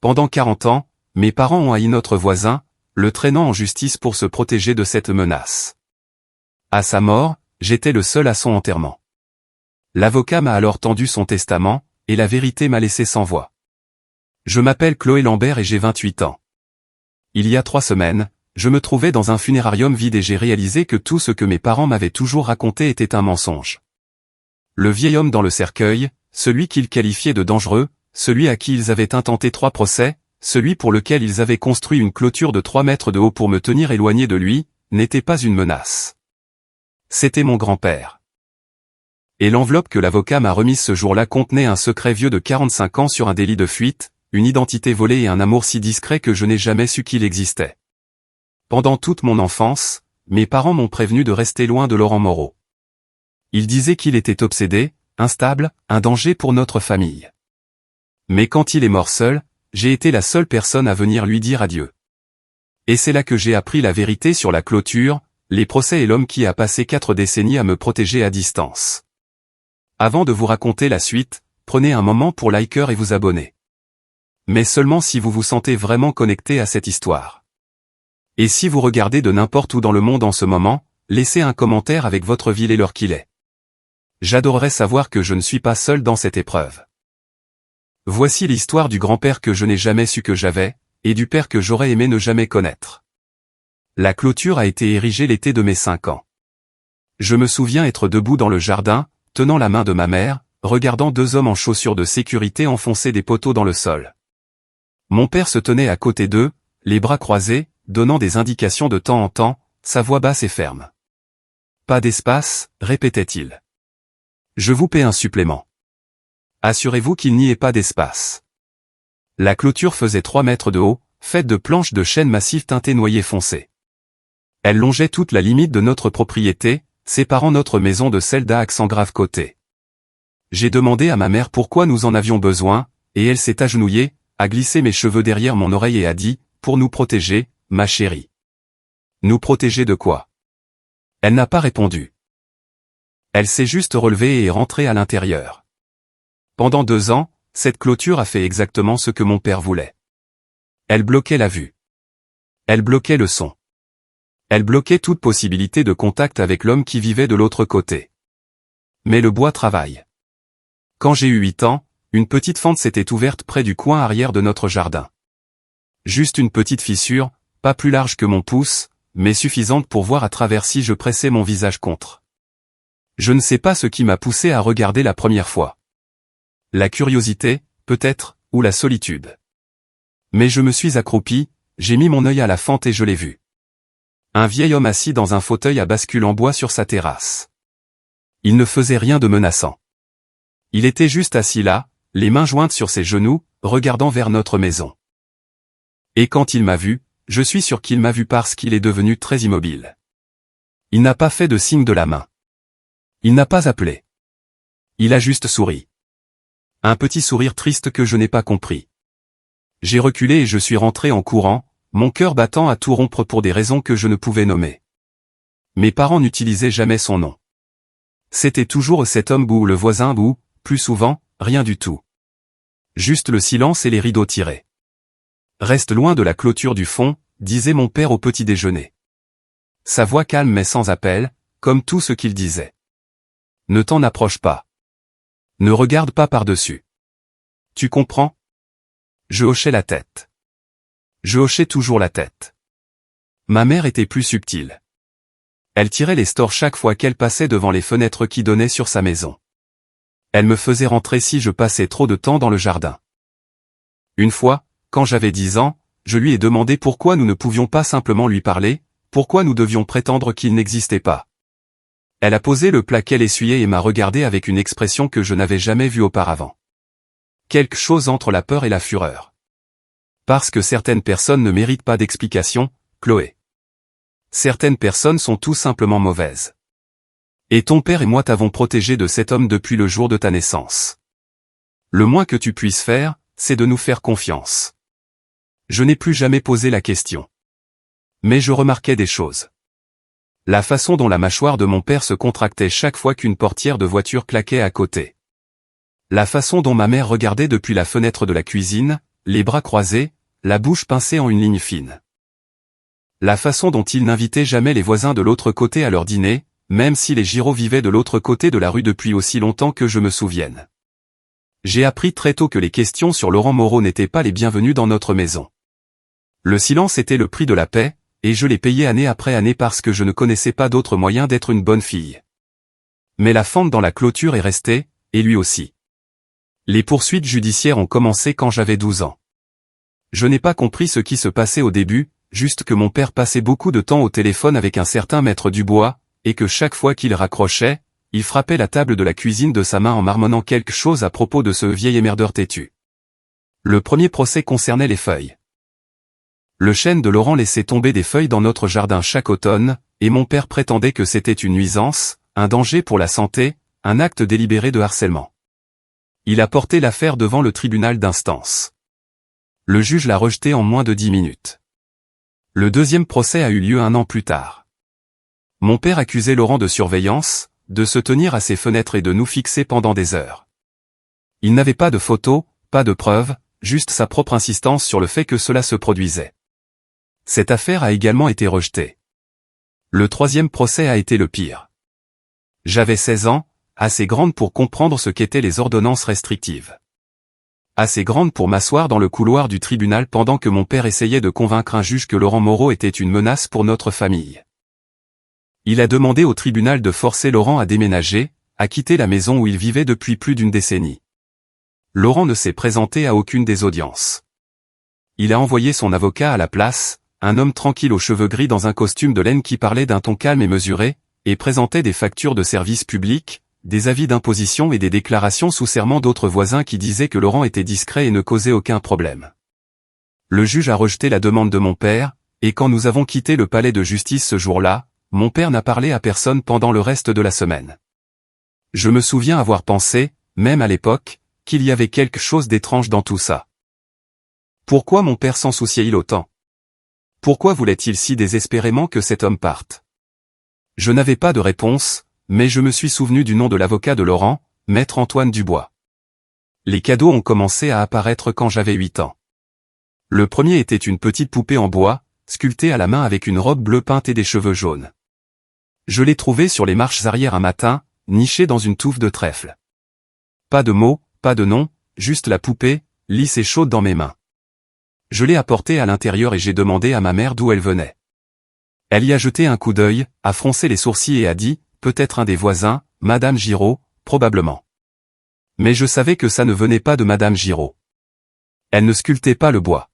Pendant 40 ans, mes parents ont haï notre voisin, le traînant en justice pour se protéger de cette menace. À sa mort, j'étais le seul à son enterrement. L'avocat m'a alors tendu son testament, et la vérité m'a laissé sans voix. Je m'appelle Chloé Lambert et j'ai 28 ans. Il y a 3 semaines, je me trouvais dans un funérarium vide et j'ai réalisé que tout ce que mes parents m'avaient toujours raconté était un mensonge. Le vieil homme dans le cercueil, celui qu'ils qualifiaient de dangereux, celui à qui ils avaient intenté 3 procès, celui pour lequel ils avaient construit une clôture de 3 mètres de haut pour me tenir éloigné de lui, n'était pas une menace. C'était mon grand-père. Et l'enveloppe que l'avocat m'a remise ce jour-là contenait un secret vieux de 45 ans sur un délit de fuite, une identité volée et un amour si discret que je n'ai jamais su qu'il existait. Pendant toute mon enfance, mes parents m'ont prévenu de rester loin de Laurent Moreau. Ils disaient qu'il était obsédé, instable, un danger pour notre famille. Mais quand il est mort seul, j'ai été la seule personne à venir lui dire adieu. Et c'est là que j'ai appris la vérité sur la clôture, les procès et l'homme qui a passé 4 décennies à me protéger à distance. Avant de vous raconter la suite, prenez un moment pour liker et vous abonner. Mais seulement si vous vous sentez vraiment connecté à cette histoire. Et si vous regardez de n'importe où dans le monde en ce moment, laissez un commentaire avec votre ville et l'heure qu'il est. J'adorerais savoir que je ne suis pas seul dans cette épreuve. Voici l'histoire du grand-père que je n'ai jamais su que j'avais, et du père que j'aurais aimé ne jamais connaître. La clôture a été érigée l'été de mes 5 ans. Je me souviens être debout dans le jardin, tenant la main de ma mère, regardant 2 hommes en chaussures de sécurité enfoncer des poteaux dans le sol. Mon père se tenait à côté d'eux, les bras croisés, donnant des indications de temps en temps, sa voix basse et ferme. « Pas d'espace », répétait-il. « Je vous paie un supplément. Assurez-vous qu'il n'y ait pas d'espace. » La clôture faisait 3 mètres de haut, faite de planches de chêne massif teintées noyer foncé. Elle longeait toute la limite de notre propriété, séparant notre maison de celle d'Aix-en-Grave-Côté. J'ai demandé à ma mère pourquoi nous en avions besoin, et elle s'est agenouillée, a glissé mes cheveux derrière mon oreille et a dit, « Pour nous protéger, ma chérie. » Nous protéger de quoi? Elle n'a pas répondu. Elle s'est juste relevée et est rentrée à l'intérieur. Pendant 2 ans, cette clôture a fait exactement ce que mon père voulait. Elle bloquait la vue. Elle bloquait le son. Elle bloquait toute possibilité de contact avec l'homme qui vivait de l'autre côté. Mais le bois travaille. Quand j'ai eu 8 ans, une petite fente s'était ouverte près du coin arrière de notre jardin. Juste une petite fissure, pas plus large que mon pouce, mais suffisante pour voir à travers si je pressais mon visage contre. Je ne sais pas ce qui m'a poussé à regarder la première fois. La curiosité, peut-être, ou la solitude. Mais je me suis accroupi, j'ai mis mon œil à la fente et je l'ai vu. Un vieil homme assis dans un fauteuil à bascule en bois sur sa terrasse. Il ne faisait rien de menaçant. Il était juste assis là, les mains jointes sur ses genoux, regardant vers notre maison. Et quand il m'a vu, je suis sûr qu'il m'a vu parce qu'il est devenu très immobile. Il n'a pas fait de signe de la main. Il n'a pas appelé. Il a juste souri. Un petit sourire triste que je n'ai pas compris. J'ai reculé et je suis rentré en courant, mon cœur battant à tout rompre pour des raisons que je ne pouvais nommer. Mes parents n'utilisaient jamais son nom. C'était toujours cet homme ou le voisin ou, plus souvent, rien du tout. Juste le silence et les rideaux tirés. Reste loin de la clôture du fond, disait mon père au petit déjeuner. Sa voix calme mais sans appel, comme tout ce qu'il disait. Ne t'en approche pas. Ne regarde pas par-dessus. Tu comprends? Je hochais la tête. Je hochais toujours la tête. Ma mère était plus subtile. Elle tirait les stores chaque fois qu'elle passait devant les fenêtres qui donnaient sur sa maison. Elle me faisait rentrer si je passais trop de temps dans le jardin. Une fois, quand j'avais 10 ans, je lui ai demandé pourquoi nous ne pouvions pas simplement lui parler, pourquoi nous devions prétendre qu'il n'existait pas. Elle a posé le plat qu'elle essuyait et m'a regardé avec une expression que je n'avais jamais vue auparavant. Quelque chose entre la peur et la fureur. Parce que certaines personnes ne méritent pas d'explication, Chloé. Certaines personnes sont tout simplement mauvaises. Et ton père et moi t'avons protégé de cet homme depuis le jour de ta naissance. Le moins que tu puisses faire, c'est de nous faire confiance. Je n'ai plus jamais posé la question. Mais je remarquais des choses. La façon dont la mâchoire de mon père se contractait chaque fois qu'une portière de voiture claquait à côté. La façon dont ma mère regardait depuis la fenêtre de la cuisine, les bras croisés, la bouche pincée en une ligne fine. La façon dont il n'invitait jamais les voisins de l'autre côté à leur dîner, même si les Giraud vivaient de l'autre côté de la rue depuis aussi longtemps que je me souvienne. J'ai appris très tôt que les questions sur Laurent Moreau n'étaient pas les bienvenues dans notre maison. Le silence était le prix de la paix, et je l'ai payé année après année parce que je ne connaissais pas d'autre moyen d'être une bonne fille. Mais la fente dans la clôture est restée, et lui aussi. Les poursuites judiciaires ont commencé quand j'avais 12 ans. Je n'ai pas compris ce qui se passait au début, juste que mon père passait beaucoup de temps au téléphone avec un certain maître Dubois, et que chaque fois qu'il raccrochait, il frappait la table de la cuisine de sa main en marmonnant quelque chose à propos de ce vieil émerdeur têtu. Le premier procès concernait les feuilles. Le chêne de Laurent laissait tomber des feuilles dans notre jardin chaque automne, et mon père prétendait que c'était une nuisance, un danger pour la santé, un acte délibéré de harcèlement. Il a porté l'affaire devant le tribunal d'instance. Le juge l'a rejeté en moins de 10 minutes. Le deuxième procès a eu lieu 1 an plus tard. Mon père accusait Laurent de surveillance, de se tenir à ses fenêtres et de nous fixer pendant des heures. Il n'avait pas de photos, pas de preuves, juste sa propre insistance sur le fait que cela se produisait. Cette affaire a également été rejetée. Le troisième procès a été le pire. J'avais 16 ans, assez grande pour comprendre ce qu'étaient les ordonnances restrictives. Assez grande pour m'asseoir dans le couloir du tribunal pendant que mon père essayait de convaincre un juge que Laurent Moreau était une menace pour notre famille. Il a demandé au tribunal de forcer Laurent à déménager, à quitter la maison où il vivait depuis plus d'une décennie. Laurent ne s'est présenté à aucune des audiences. Il a envoyé son avocat à la place, un homme tranquille aux cheveux gris dans un costume de laine qui parlait d'un ton calme et mesuré, et présentait des factures de services publics, des avis d'imposition et des déclarations sous serment d'autres voisins qui disaient que Laurent était discret et ne causait aucun problème. Le juge a rejeté la demande de mon père, et quand nous avons quitté le palais de justice ce jour-là, mon père n'a parlé à personne pendant le reste de la semaine. Je me souviens avoir pensé, même à l'époque, qu'il y avait quelque chose d'étrange dans tout ça. Pourquoi mon père s'en souciait-il autant? Pourquoi voulait-il si désespérément que cet homme parte? Je n'avais pas de réponse, mais je me suis souvenu du nom de l'avocat de Laurent, maître Antoine Dubois. Les cadeaux ont commencé à apparaître quand j'avais 8 ans. Le premier était une petite poupée en bois, sculptée à la main avec une robe bleue peinte et des cheveux jaunes. Je l'ai trouvée sur les marches arrière un matin, nichée dans une touffe de trèfle. Pas de mots, pas de nom, juste la poupée, lisse et chaude dans mes mains. Je l'ai apportée à l'intérieur et j'ai demandé à ma mère d'où elle venait. Elle y a jeté un coup d'œil, a froncé les sourcils et a dit, peut-être un des voisins, Madame Giraud, probablement. Mais je savais que ça ne venait pas de Madame Giraud. Elle ne sculptait pas le bois.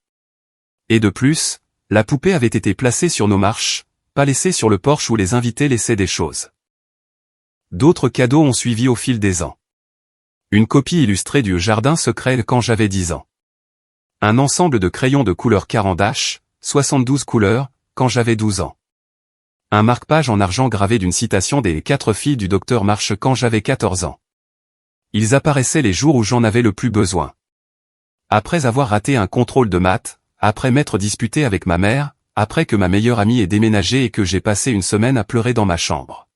Et de plus, la poupée avait été placée sur nos marches, pas laissée sur le porche où les invités laissaient des choses. D'autres cadeaux ont suivi au fil des ans. Une copie illustrée du Jardin secret quand j'avais 10 ans. Un ensemble de crayons de couleur Caran-d'Ache, 72 couleurs, quand j'avais 12 ans. Un marque-page en argent gravé d'une citation des 4 filles du docteur Marche quand j'avais 14 ans. Ils apparaissaient les jours où j'en avais le plus besoin. Après avoir raté un contrôle de maths, après m'être disputé avec ma mère, après que ma meilleure amie ait déménagé et que j'ai passé une semaine à pleurer dans ma chambre.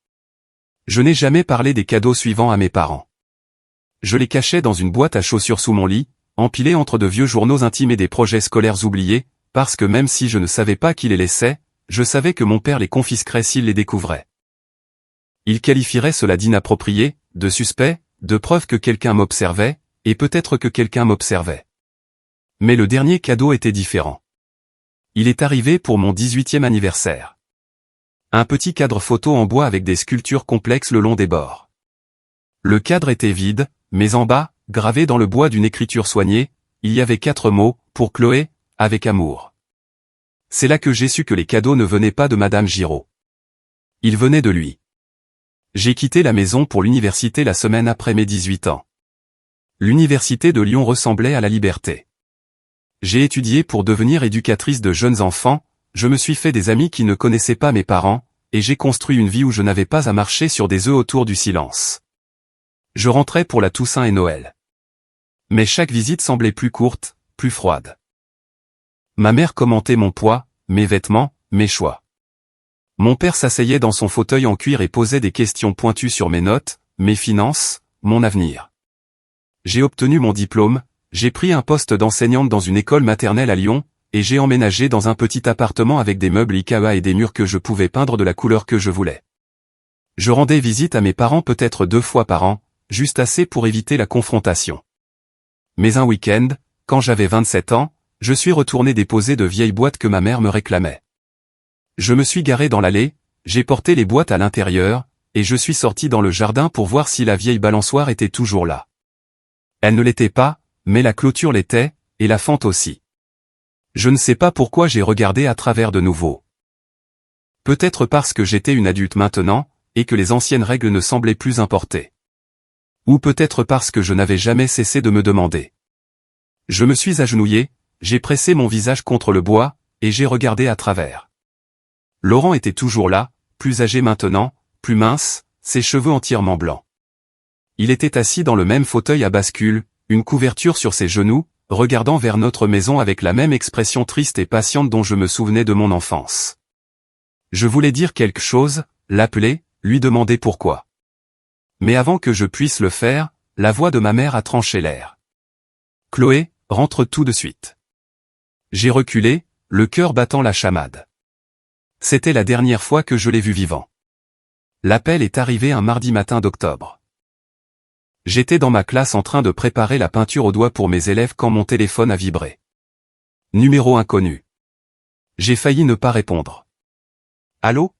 Je n'ai jamais parlé des cadeaux suivants à mes parents. Je les cachais dans une boîte à chaussures sous mon lit, empilés entre de vieux journaux intimes et des projets scolaires oubliés, parce que même si je ne savais pas qui les laissait, je savais que mon père les confisquerait s'il les découvrait. Il qualifierait cela d'inapproprié, de suspect, de preuve que quelqu'un m'observait, et peut-être que quelqu'un m'observait. Mais le dernier cadeau était différent. Il est arrivé pour mon 18e anniversaire. Un petit cadre photo en bois avec des sculptures complexes le long des bords. Le cadre était vide, mais en bas, gravé dans le bois d'une écriture soignée, il y avait 4 mots, pour Chloé, avec amour. C'est là que j'ai su que les cadeaux ne venaient pas de Madame Giraud. Ils venaient de lui. J'ai quitté la maison pour l'université la semaine après mes 18 ans. L'université de Lyon ressemblait à la liberté. J'ai étudié pour devenir éducatrice de jeunes enfants, je me suis fait des amis qui ne connaissaient pas mes parents, et j'ai construit une vie où je n'avais pas à marcher sur des œufs autour du silence. Je rentrais pour la Toussaint et Noël. Mais chaque visite semblait plus courte, plus froide. Ma mère commentait mon poids, mes vêtements, mes choix. Mon père s'asseyait dans son fauteuil en cuir et posait des questions pointues sur mes notes, mes finances, mon avenir. J'ai obtenu mon diplôme, j'ai pris un poste d'enseignante dans une école maternelle à Lyon, et j'ai emménagé dans un petit appartement avec des meubles IKEA et des murs que je pouvais peindre de la couleur que je voulais. Je rendais visite à mes parents peut-être 2 fois par an, juste assez pour éviter la confrontation. Mais un week-end, quand j'avais 27 ans, je suis retourné déposer de vieilles boîtes que ma mère me réclamait. Je me suis garé dans l'allée, j'ai porté les boîtes à l'intérieur, et je suis sorti dans le jardin pour voir si la vieille balançoire était toujours là. Elle ne l'était pas, mais la clôture l'était, et la fente aussi. Je ne sais pas pourquoi j'ai regardé à travers de nouveau. Peut-être parce que j'étais une adulte maintenant, et que les anciennes règles ne semblaient plus importer. Ou peut-être parce que je n'avais jamais cessé de me demander. Je me suis agenouillé, j'ai pressé mon visage contre le bois, et j'ai regardé à travers. Laurent était toujours là, plus âgé maintenant, plus mince, ses cheveux entièrement blancs. Il était assis dans le même fauteuil à bascule, une couverture sur ses genoux, regardant vers notre maison avec la même expression triste et patiente dont je me souvenais de mon enfance. Je voulais dire quelque chose, l'appeler, lui demander pourquoi. Mais avant que je puisse le faire, la voix de ma mère a tranché l'air. « Chloé, rentre tout de suite. » J'ai reculé, le cœur battant la chamade. C'était la dernière fois que je l'ai vu vivant. L'appel est arrivé un mardi matin d'octobre. J'étais dans ma classe en train de préparer la peinture au doigt pour mes élèves quand mon téléphone a vibré. Numéro inconnu. J'ai failli ne pas répondre. Allô?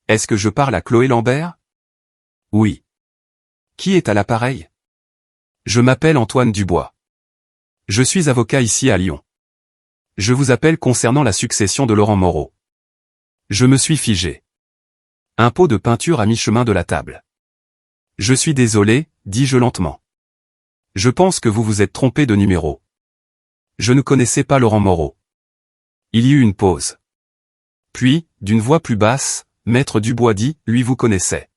Est-ce que je parle à Chloé Lambert? Oui. Qui est à l'appareil? Je m'appelle Antoine Dubois. Je suis avocat ici à Lyon. Je vous appelle concernant la succession de Laurent Moreau. Je me suis figé. Un pot de peinture à mi-chemin de la table. Je suis désolé, dis-je lentement. Je pense que vous vous êtes trompé de numéro. Je ne connaissais pas Laurent Moreau. Il y eut une pause. Puis, d'une voix plus basse, Maître Dubois dit, lui vous connaissez.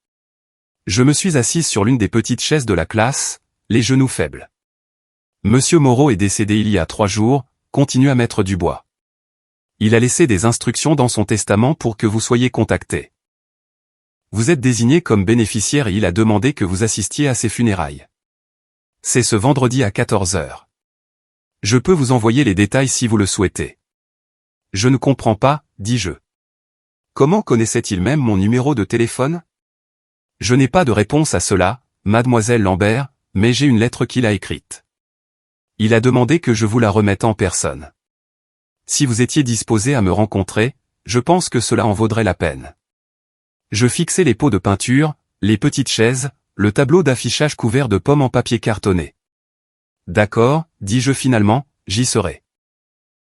Je me suis assise sur l'une des petites chaises de la classe, les genoux faibles. Monsieur Moreau est décédé il y a 3 jours, continua Maître Dubois. Il a laissé des instructions dans son testament pour que vous soyez contacté. Vous êtes désigné comme bénéficiaire et il a demandé que vous assistiez à ses funérailles. C'est ce vendredi à 14 h. Je peux vous envoyer les détails si vous le souhaitez. Je ne comprends pas, dis-je. Comment connaissait-il même mon numéro de téléphone? Je n'ai pas de réponse à cela, mademoiselle Lambert, mais j'ai une lettre qu'il a écrite. Il a demandé que je vous la remette en personne. Si vous étiez disposé à me rencontrer, je pense que cela en vaudrait la peine. Je fixai les pots de peinture, les petites chaises, le tableau d'affichage couvert de pommes en papier cartonné. D'accord, dis-je finalement, j'y serai.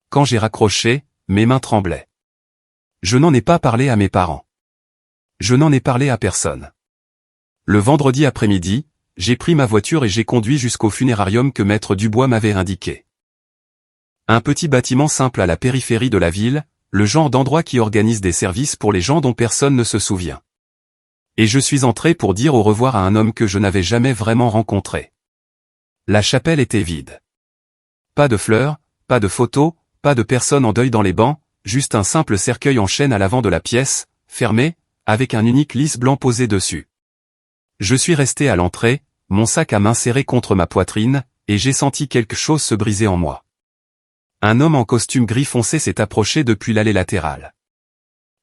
Quand j'ai raccroché, mes mains tremblaient. Je n'en ai pas parlé à mes parents. Je n'en ai parlé à personne. Le vendredi après-midi, j'ai pris ma voiture et j'ai conduit jusqu'au funérarium que Maître Dubois m'avait indiqué. Un petit bâtiment simple à la périphérie de la ville, le genre d'endroit qui organise des services pour les gens dont personne ne se souvient. Et je suis entré pour dire au revoir à un homme que je n'avais jamais vraiment rencontré. La chapelle était vide. Pas de fleurs, pas de photos, pas de personnes en deuil dans les bancs, juste un simple cercueil en chêne à l'avant de la pièce, fermé, avec un unique lys blanc posé dessus. Je suis resté à l'entrée, mon sac à main serré contre ma poitrine, et j'ai senti quelque chose se briser en moi. Un homme en costume gris foncé s'est approché depuis l'allée latérale.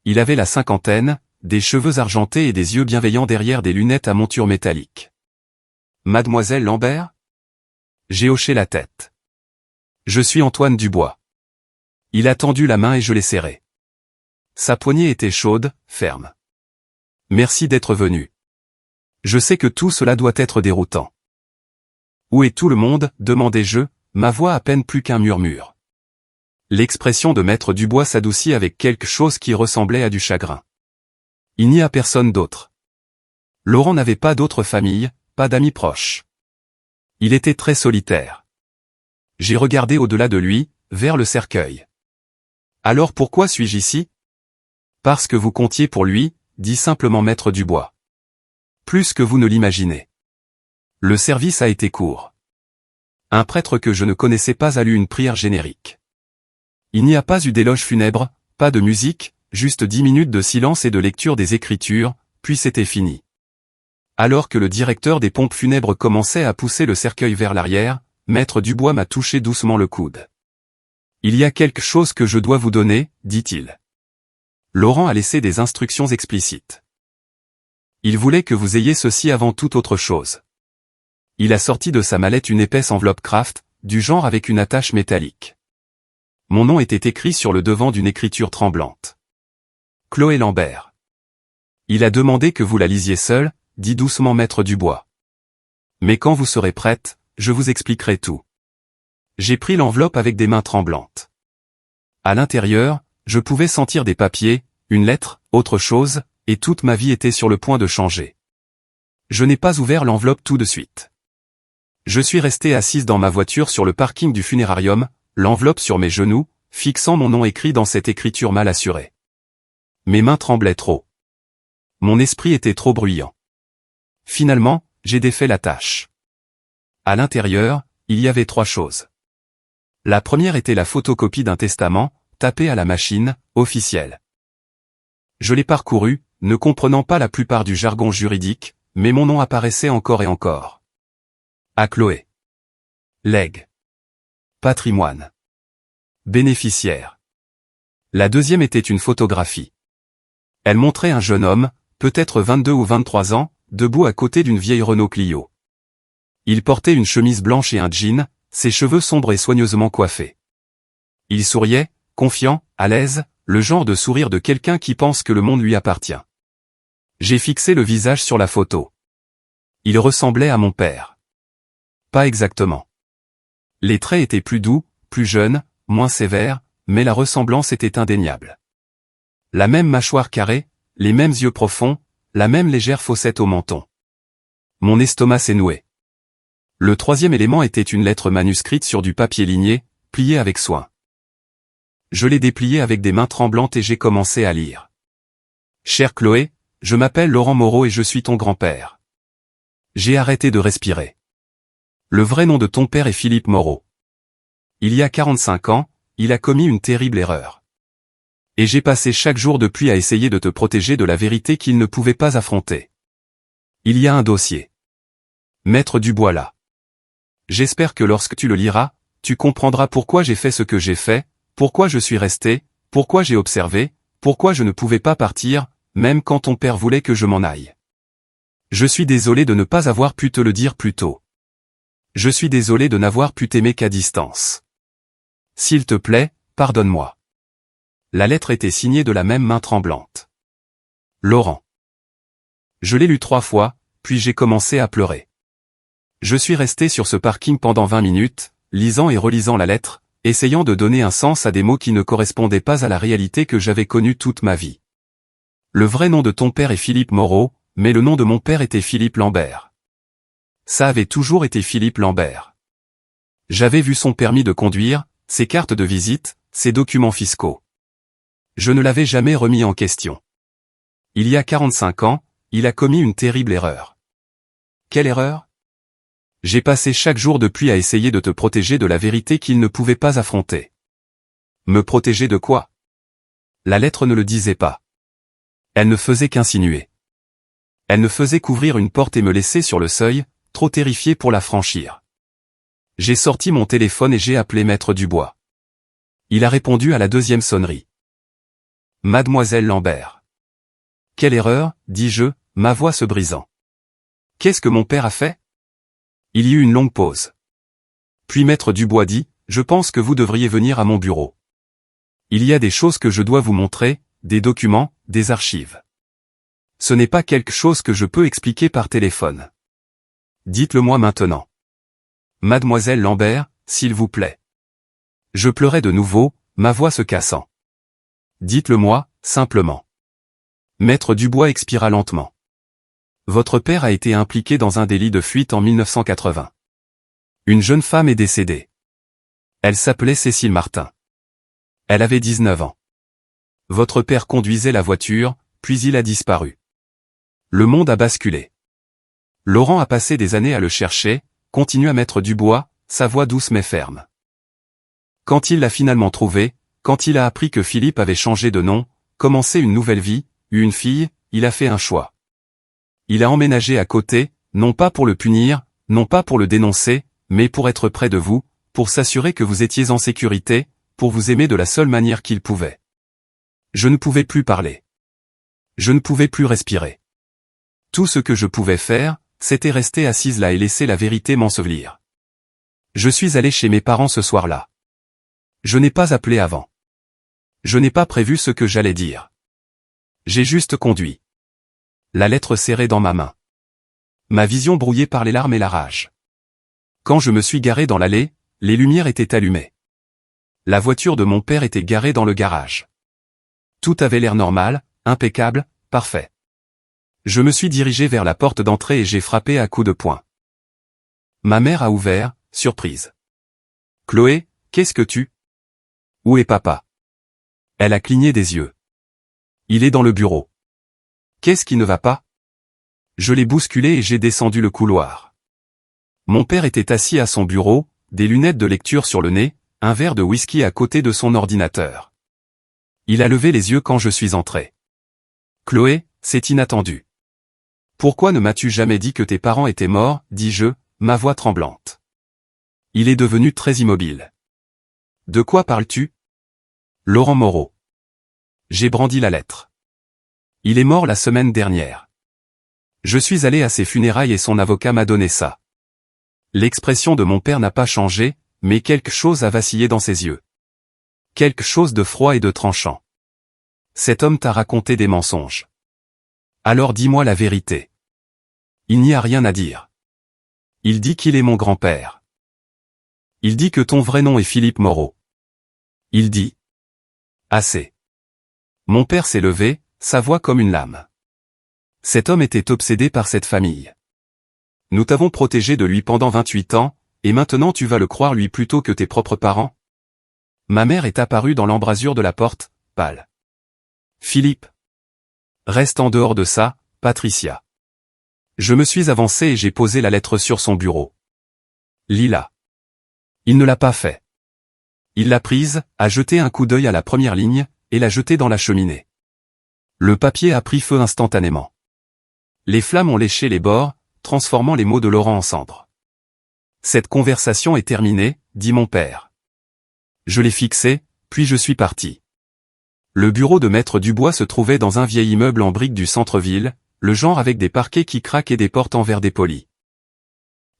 Il avait la cinquantaine, des cheveux argentés et des yeux bienveillants derrière des lunettes à monture métallique. Mademoiselle Lambert? J'ai hoché la tête. Je suis Antoine Dubois. Il a tendu la main et je l'ai serrée. Sa poignée était chaude, ferme. Merci d'être venu. Je sais que tout cela doit être déroutant. Où est tout le monde? Demandai-je, ma voix à peine plus qu'un murmure. L'expression de Maître Dubois s'adoucit avec quelque chose qui ressemblait à du chagrin. Il n'y a personne d'autre. Laurent n'avait pas d'autre famille, pas d'amis proches. Il était très solitaire. J'ai regardé au-delà de lui, vers le cercueil. Alors pourquoi suis-je ici? Parce que vous comptiez pour lui, dit simplement Maître Dubois. Plus que vous ne l'imaginez. Le service a été court. Un prêtre que je ne connaissais pas a lu une prière générique. Il n'y a pas eu d'éloge funèbre, pas de musique, juste 10 minutes de silence et de lecture des Écritures, puis c'était fini. Alors que le directeur des pompes funèbres commençait à pousser le cercueil vers l'arrière, Maître Dubois m'a touché doucement le coude. Il y a quelque chose que je dois vous donner, dit-il. Laurent a laissé des instructions explicites. Il voulait que vous ayez ceci avant toute autre chose. Il a sorti de sa mallette une épaisse enveloppe Kraft, du genre avec une attache métallique. Mon nom était écrit sur le devant d'une écriture tremblante. Chloé Lambert. Il a demandé que vous la lisiez seule, dit doucement Maître Dubois. Mais quand vous serez prête, je vous expliquerai tout. J'ai pris l'enveloppe avec des mains tremblantes. À l'intérieur, je pouvais sentir des papiers, une lettre, autre chose, et toute ma vie était sur le point de changer. Je n'ai pas ouvert l'enveloppe tout de suite. Je suis resté assise dans ma voiture sur le parking du funérarium, l'enveloppe sur mes genoux, fixant mon nom écrit dans cette écriture mal assurée. Mes mains tremblaient trop. Mon esprit était trop bruyant. Finalement, j'ai défait la tâche. À l'intérieur, il y avait 3 choses. La première était la photocopie d'un testament, tapé à la machine, officiel. Je l'ai parcouru, ne comprenant pas la plupart du jargon juridique, mais mon nom apparaissait encore et encore. À Chloé. Legs. Patrimoine. Bénéficiaire. La deuxième était une photographie. Elle montrait un jeune homme, peut-être 22 ou 23 ans, debout à côté d'une vieille Renault Clio. Il portait une chemise blanche et un jean, ses cheveux sombres et soigneusement coiffés. Il souriait, confiant, à l'aise, le genre de sourire de quelqu'un qui pense que le monde lui appartient. J'ai fixé le visage sur la photo. Il ressemblait à mon père. Pas exactement. Les traits étaient plus doux, plus jeunes, moins sévères, mais la ressemblance était indéniable. La même mâchoire carrée, les mêmes yeux profonds, la même légère fossette au menton. Mon estomac s'est noué. Le troisième élément était une lettre manuscrite sur du papier ligné, pliée avec soin. Je l'ai dépliée avec des mains tremblantes et j'ai commencé à lire. Chère Chloé, je m'appelle Laurent Moreau et je suis ton grand-père. J'ai arrêté de respirer. Le vrai nom de ton père est Philippe Moreau. Il y a 45 ans, il a commis une terrible erreur. Et j'ai passé chaque jour depuis à essayer de te protéger de la vérité qu'il ne pouvait pas affronter. Il y a un dossier. Maître Dubois là. J'espère que lorsque tu le liras, tu comprendras pourquoi j'ai fait ce que j'ai fait, pourquoi je suis resté, pourquoi j'ai observé, pourquoi je ne pouvais pas partir, même quand ton père voulait que je m'en aille. Je suis désolé de ne pas avoir pu te le dire plus tôt. Je suis désolé de n'avoir pu t'aimer qu'à distance. S'il te plaît, pardonne-moi. La lettre était signée de la même main tremblante. Laurent. Je l'ai lu 3 fois, puis j'ai commencé à pleurer. Je suis resté sur ce parking pendant 20 minutes, lisant et relisant la lettre, essayant de donner un sens à des mots qui ne correspondaient pas à la réalité que j'avais connue toute ma vie. Le vrai nom de ton père est Philippe Moreau, mais le nom de mon père était Philippe Lambert. Ça avait toujours été Philippe Lambert. J'avais vu son permis de conduire, ses cartes de visite, ses documents fiscaux. Je ne l'avais jamais remis en question. Il y a 45 ans, il a commis une terrible erreur. Quelle erreur ? J'ai passé chaque jour depuis à essayer de te protéger de la vérité qu'il ne pouvait pas affronter. Me protéger de quoi ? La lettre ne le disait pas. Elle ne faisait qu'insinuer. Elle ne faisait qu'ouvrir une porte et me laisser sur le seuil, trop terrifié pour la franchir. J'ai sorti mon téléphone et j'ai appelé Maître Dubois. Il a répondu à la 2e sonnerie. Mademoiselle Lambert. Quelle erreur, dis-je, ma voix se brisant. Qu'est-ce que mon père a fait ? Il y eut une longue pause. Puis Maître Dubois dit, je pense que vous devriez venir à mon bureau. Il y a des choses que je dois vous montrer, des documents, des archives. Ce n'est pas quelque chose que je peux expliquer par téléphone. Dites-le-moi maintenant. Mademoiselle Lambert, s'il vous plaît. Je pleurais de nouveau, ma voix se cassant. Dites-le-moi, simplement. Maître Dubois expira lentement. Votre père a été impliqué dans un délit de fuite en 1980. Une jeune femme est décédée. Elle s'appelait Cécile Martin. Elle avait 19 ans. Votre père conduisait la voiture, puis il a disparu. Le monde a basculé. Laurent a passé des années à le chercher, continua Maître Dubois, sa voix douce mais ferme. Quand il l'a finalement trouvé, quand il a appris que Philippe avait changé de nom, commencé une nouvelle vie, eu une fille, il a fait un choix. Il a emménagé à côté, non pas pour le punir, non pas pour le dénoncer, mais pour être près de vous, pour s'assurer que vous étiez en sécurité, pour vous aimer de la seule manière qu'il pouvait. Je ne pouvais plus parler. Je ne pouvais plus respirer. Tout ce que je pouvais faire, c'était rester assise là et laisser la vérité m'ensevelir. Je suis allé chez mes parents ce soir-là. Je n'ai pas appelé avant. Je n'ai pas prévu ce que j'allais dire. J'ai juste conduit. La lettre serrée dans ma main. Ma vision brouillée par les larmes et la rage. Quand je me suis garé dans l'allée, les lumières étaient allumées. La voiture de mon père était garée dans le garage. Tout avait l'air normal, impeccable, parfait. Je me suis dirigé vers la porte d'entrée et j'ai frappé à coups de poing. Ma mère a ouvert, surprise. « Chloé, qu'est-ce que tu... Où est papa ?» Elle a cligné des yeux. « Il est dans le bureau. » « Qu'est-ce qui ne va pas ?» Je l'ai bousculé et j'ai descendu le couloir. Mon père était assis à son bureau, des lunettes de lecture sur le nez, un verre de whisky à côté de son ordinateur. Il a levé les yeux quand je suis entré. « Chloé, c'est inattendu. Pourquoi ne m'as-tu jamais dit que tes parents étaient morts ?» dis-je, ma voix tremblante. Il est devenu très immobile. « De quoi parles-tu ?» Laurent Moreau. J'ai brandi la lettre. Il est mort la semaine dernière. Je suis allé à ses funérailles et son avocat m'a donné ça. L'expression de mon père n'a pas changé, mais quelque chose a vacillé dans ses yeux. Quelque chose de froid et de tranchant. Cet homme t'a raconté des mensonges. Alors dis-moi la vérité. Il n'y a rien à dire. Il dit qu'il est mon grand-père. Il dit que ton vrai nom est Philippe Moreau. Il dit. Assez. Mon père s'est levé, sa voix comme une lame. Cet homme était obsédé par cette famille. Nous t'avons protégé de lui pendant 28 ans, et maintenant tu vas le croire lui plutôt que tes propres parents? Ma mère est apparue dans l'embrasure de la porte, pâle. Philippe. Reste en dehors de ça, Patricia. Je me suis avancé et j'ai posé la lettre sur son bureau. Lis-la. Il ne l'a pas fait. Il l'a prise, a jeté un coup d'œil à la première ligne, et l'a jetée dans la cheminée. Le papier a pris feu instantanément. Les flammes ont léché les bords, transformant les mots de Laurent en cendres. Cette conversation est terminée, dit mon père. Je l'ai fixé, puis je suis parti. Le bureau de Maître Dubois se trouvait dans un vieil immeuble en briques du centre-ville, le genre avec des parquets qui craquent et des portes en verre dépoli.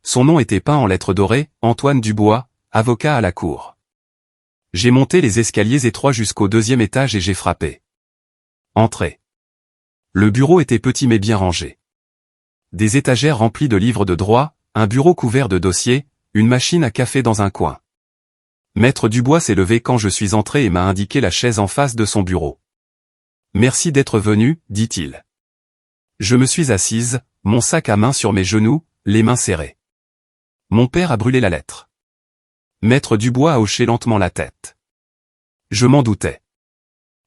Son nom était peint en lettres dorées, Antoine Dubois, avocat à la cour. J'ai monté les escaliers étroits jusqu'au 2e étage et j'ai frappé. Entrez. Le bureau était petit mais bien rangé. Des étagères remplies de livres de droit, un bureau couvert de dossiers, une machine à café dans un coin. Maître Dubois s'est levé quand je suis entré et m'a indiqué la chaise en face de son bureau. « Merci d'être venu, dit-il. » Je me suis assise, mon sac à main sur mes genoux, les mains serrées. Mon père a brûlé la lettre. Maître Dubois a hoché lentement la tête. Je m'en doutais.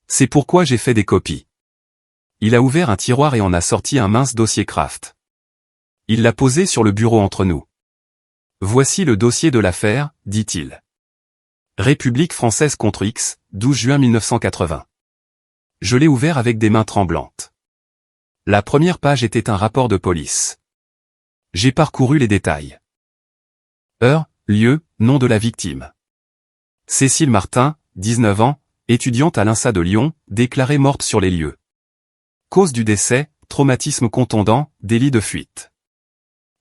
C'est pourquoi j'ai fait des copies. Il a ouvert un tiroir et en a sorti un mince dossier Kraft. Il l'a posé sur le bureau entre nous. Voici le dossier de l'affaire, dit-il. République française contre X, 12 juin 1980. Je l'ai ouvert avec des mains tremblantes. La première page était un rapport de police. J'ai parcouru les détails. Heure, lieu, nom de la victime. Cécile Martin, 19 ans, étudiante à l'INSA de Lyon, déclarée morte sur les lieux. Cause du décès, traumatisme contondant, délit de fuite.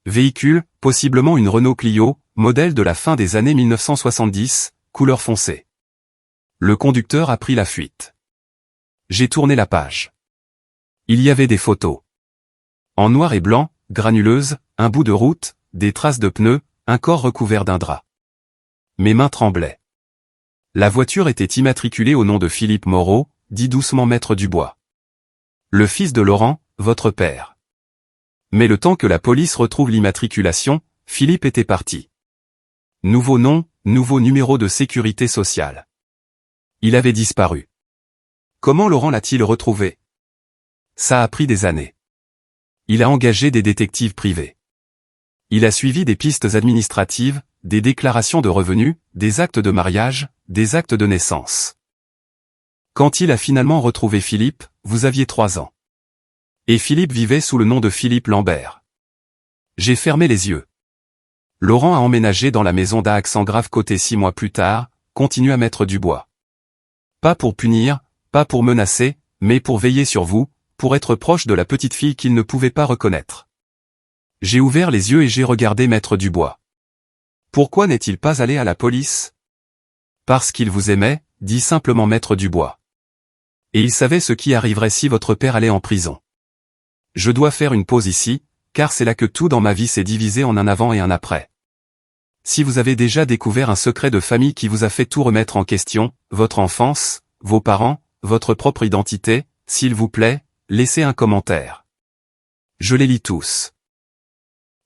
Véhicule, possiblement une Renault Clio, modèle de la fin des années 1970, couleur foncée. Le conducteur a pris la fuite. J'ai tourné la page. Il y avait des photos. En noir et blanc, granuleuses, un bout de route, des traces de pneus, un corps recouvert d'un drap. Mes mains tremblaient. La voiture était immatriculée au nom de Philippe Moreau, dit doucement Maître Dubois. Le fils de Laurent, votre père. Mais le temps que la police retrouve l'immatriculation, Philippe était parti. Nouveau nom, nouveau numéro de sécurité sociale. Il avait disparu. Comment Laurent l'a-t-il retrouvé? Ça a pris des années. Il a engagé des détectives privés. Il a suivi des pistes administratives, des déclarations de revenus, des actes de mariage, des actes de naissance. Quand il a finalement retrouvé Philippe, vous aviez 3 ans. Et Philippe vivait sous le nom de Philippe Lambert. J'ai fermé les yeux. Laurent a emménagé dans la maison d'Aix-en-Grave côté 6 mois plus tard, continue à mettre du bois. Pas pour punir, pas pour menacer, mais pour veiller sur vous, pour être proche de la petite fille qu'il ne pouvait pas reconnaître. J'ai ouvert les yeux et j'ai regardé Maître Dubois. Pourquoi n'est-il pas allé à la police? Parce qu'il vous aimait, dit simplement Maître Dubois. Et il savait ce qui arriverait si votre père allait en prison. Je dois faire une pause ici, car c'est là que tout dans ma vie s'est divisé en un avant et un après. Si vous avez déjà découvert un secret de famille qui vous a fait tout remettre en question, votre enfance, vos parents, votre propre identité, s'il vous plaît, laissez un commentaire. Je les lis tous.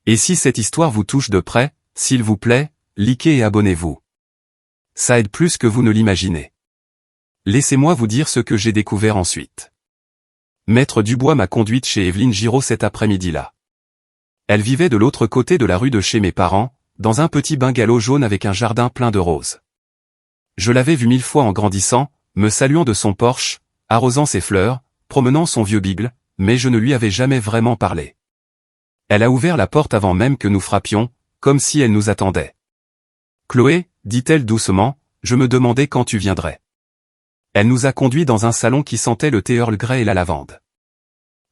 Et si cette histoire vous touche de près, s'il vous plaît, likez et abonnez-vous. Ça aide plus que vous ne l'imaginez. Laissez-moi vous dire ce que j'ai découvert ensuite. Maître Dubois m'a conduite chez Evelyne Giraud cet après-midi-là. Elle vivait de l'autre côté de la rue de chez mes parents, dans un petit bungalow jaune avec un jardin plein de roses. Je l'avais vue 1000 fois en grandissant, me saluant de son porche, arrosant ses fleurs, promenant son vieux bigle, mais je ne lui avais jamais vraiment parlé. Elle a ouvert la porte avant même que nous frappions, comme si elle nous attendait. « Chloé, dit-elle doucement, je me demandais quand tu viendrais. » Elle nous a conduits dans un salon qui sentait le thé Earl Grey et la lavande.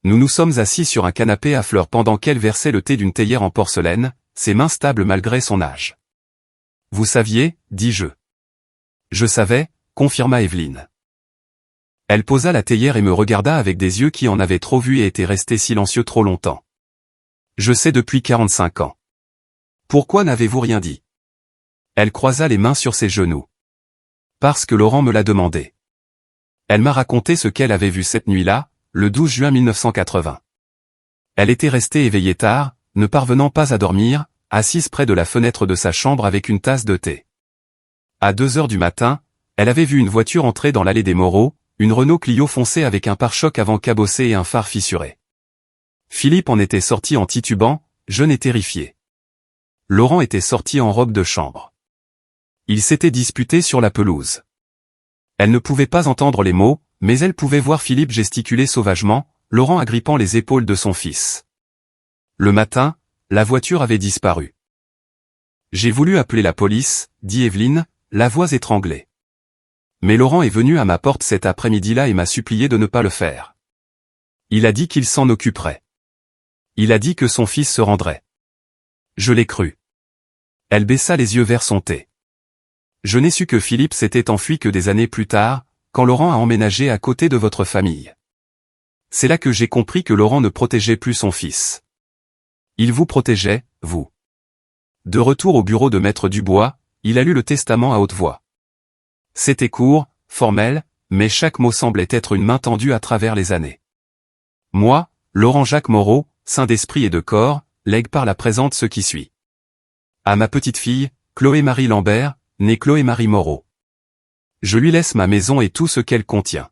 Nous nous sommes assis sur un canapé à fleurs pendant qu'elle versait le thé d'une théière en porcelaine, ses mains stables malgré son âge. « Vous saviez, dis-je. »« Je savais, confirma Evelyne. Elle posa la théière et me regarda avec des yeux qui en avaient trop vu et étaient restés silencieux trop longtemps. « Je sais depuis 45 ans. Pourquoi n'avez-vous rien dit? » Elle croisa les mains sur ses genoux. « Parce que Laurent me l'a demandé. » Elle m'a raconté ce qu'elle avait vu cette nuit-là, le 12 juin 1980. Elle était restée éveillée tard, ne parvenant pas à dormir, assise près de la fenêtre de sa chambre avec une tasse de thé. À 2 heures du matin, elle avait vu une voiture entrer dans l'allée des Moreaux, une Renault Clio foncée avec un pare-choc avant cabossé et un phare fissuré. Philippe en était sorti en titubant, jeune et terrifié. Laurent était sorti en robe de chambre. Ils s'étaient disputés sur la pelouse. Elle ne pouvait pas entendre les mots, mais elle pouvait voir Philippe gesticuler sauvagement, Laurent agrippant les épaules de son fils. Le matin, la voiture avait disparu. J'ai voulu appeler la police, dit Evelyne, la voix étranglée. Mais Laurent est venu à ma porte cet après-midi-là et m'a supplié de ne pas le faire. Il a dit qu'il s'en occuperait. Il a dit que son fils se rendrait. Je l'ai cru. Elle baissa les yeux vers son thé. Je n'ai su que Philippe s'était enfui que des années plus tard, quand Laurent a emménagé à côté de votre famille. C'est là que j'ai compris que Laurent ne protégeait plus son fils. Il vous protégeait, vous. De retour au bureau de Maître Dubois, il a lu le testament à haute voix. C'était court, formel, mais chaque mot semblait être une main tendue à travers les années. Moi, Laurent-Jacques Moreau, saint d'esprit et de corps, lègue par la présente ce qui suit. À ma petite fille, Chloé-Marie Lambert, née Chloé-Marie Moreau. Je lui laisse ma maison et tout ce qu'elle contient.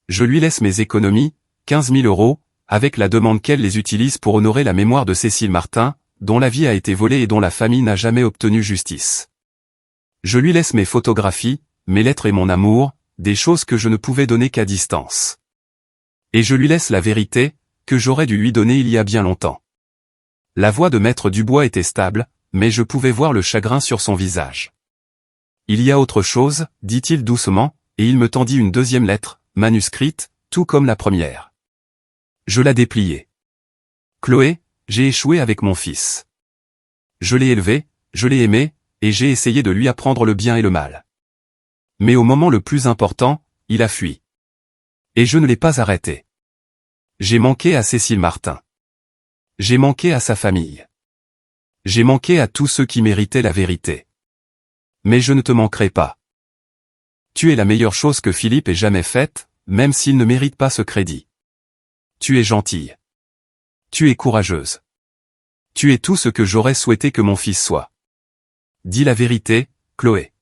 Je lui laisse mes économies, 15 000 €, avec la demande qu'elle les utilise pour honorer la mémoire de Cécile Martin, dont la vie a été volée et dont la famille n'a jamais obtenu justice. Je lui laisse mes photographies, mes lettres et mon amour, des choses que je ne pouvais donner qu'à distance. Et je lui laisse la vérité, que j'aurais dû lui donner il y a bien longtemps. La voix de Maître Dubois était stable, mais je pouvais voir le chagrin sur son visage. Il y a autre chose, dit-il doucement, et il me tendit une deuxième lettre, manuscrite, tout comme la première. Je la dépliai. Chloé, j'ai échoué avec mon fils. Je l'ai élevé, je l'ai aimé, et j'ai essayé de lui apprendre le bien et le mal. Mais au moment le plus important, il a fui. Et je ne l'ai pas arrêté. J'ai manqué à Cécile Martin. J'ai manqué à sa famille. J'ai manqué à tous ceux qui méritaient la vérité. Mais je ne te manquerai pas. Tu es la meilleure chose que Philippe ait jamais faite, même s'il ne mérite pas ce crédit. Tu es gentille. Tu es courageuse. Tu es tout ce que j'aurais souhaité que mon fils soit. Dis la vérité, Chloé.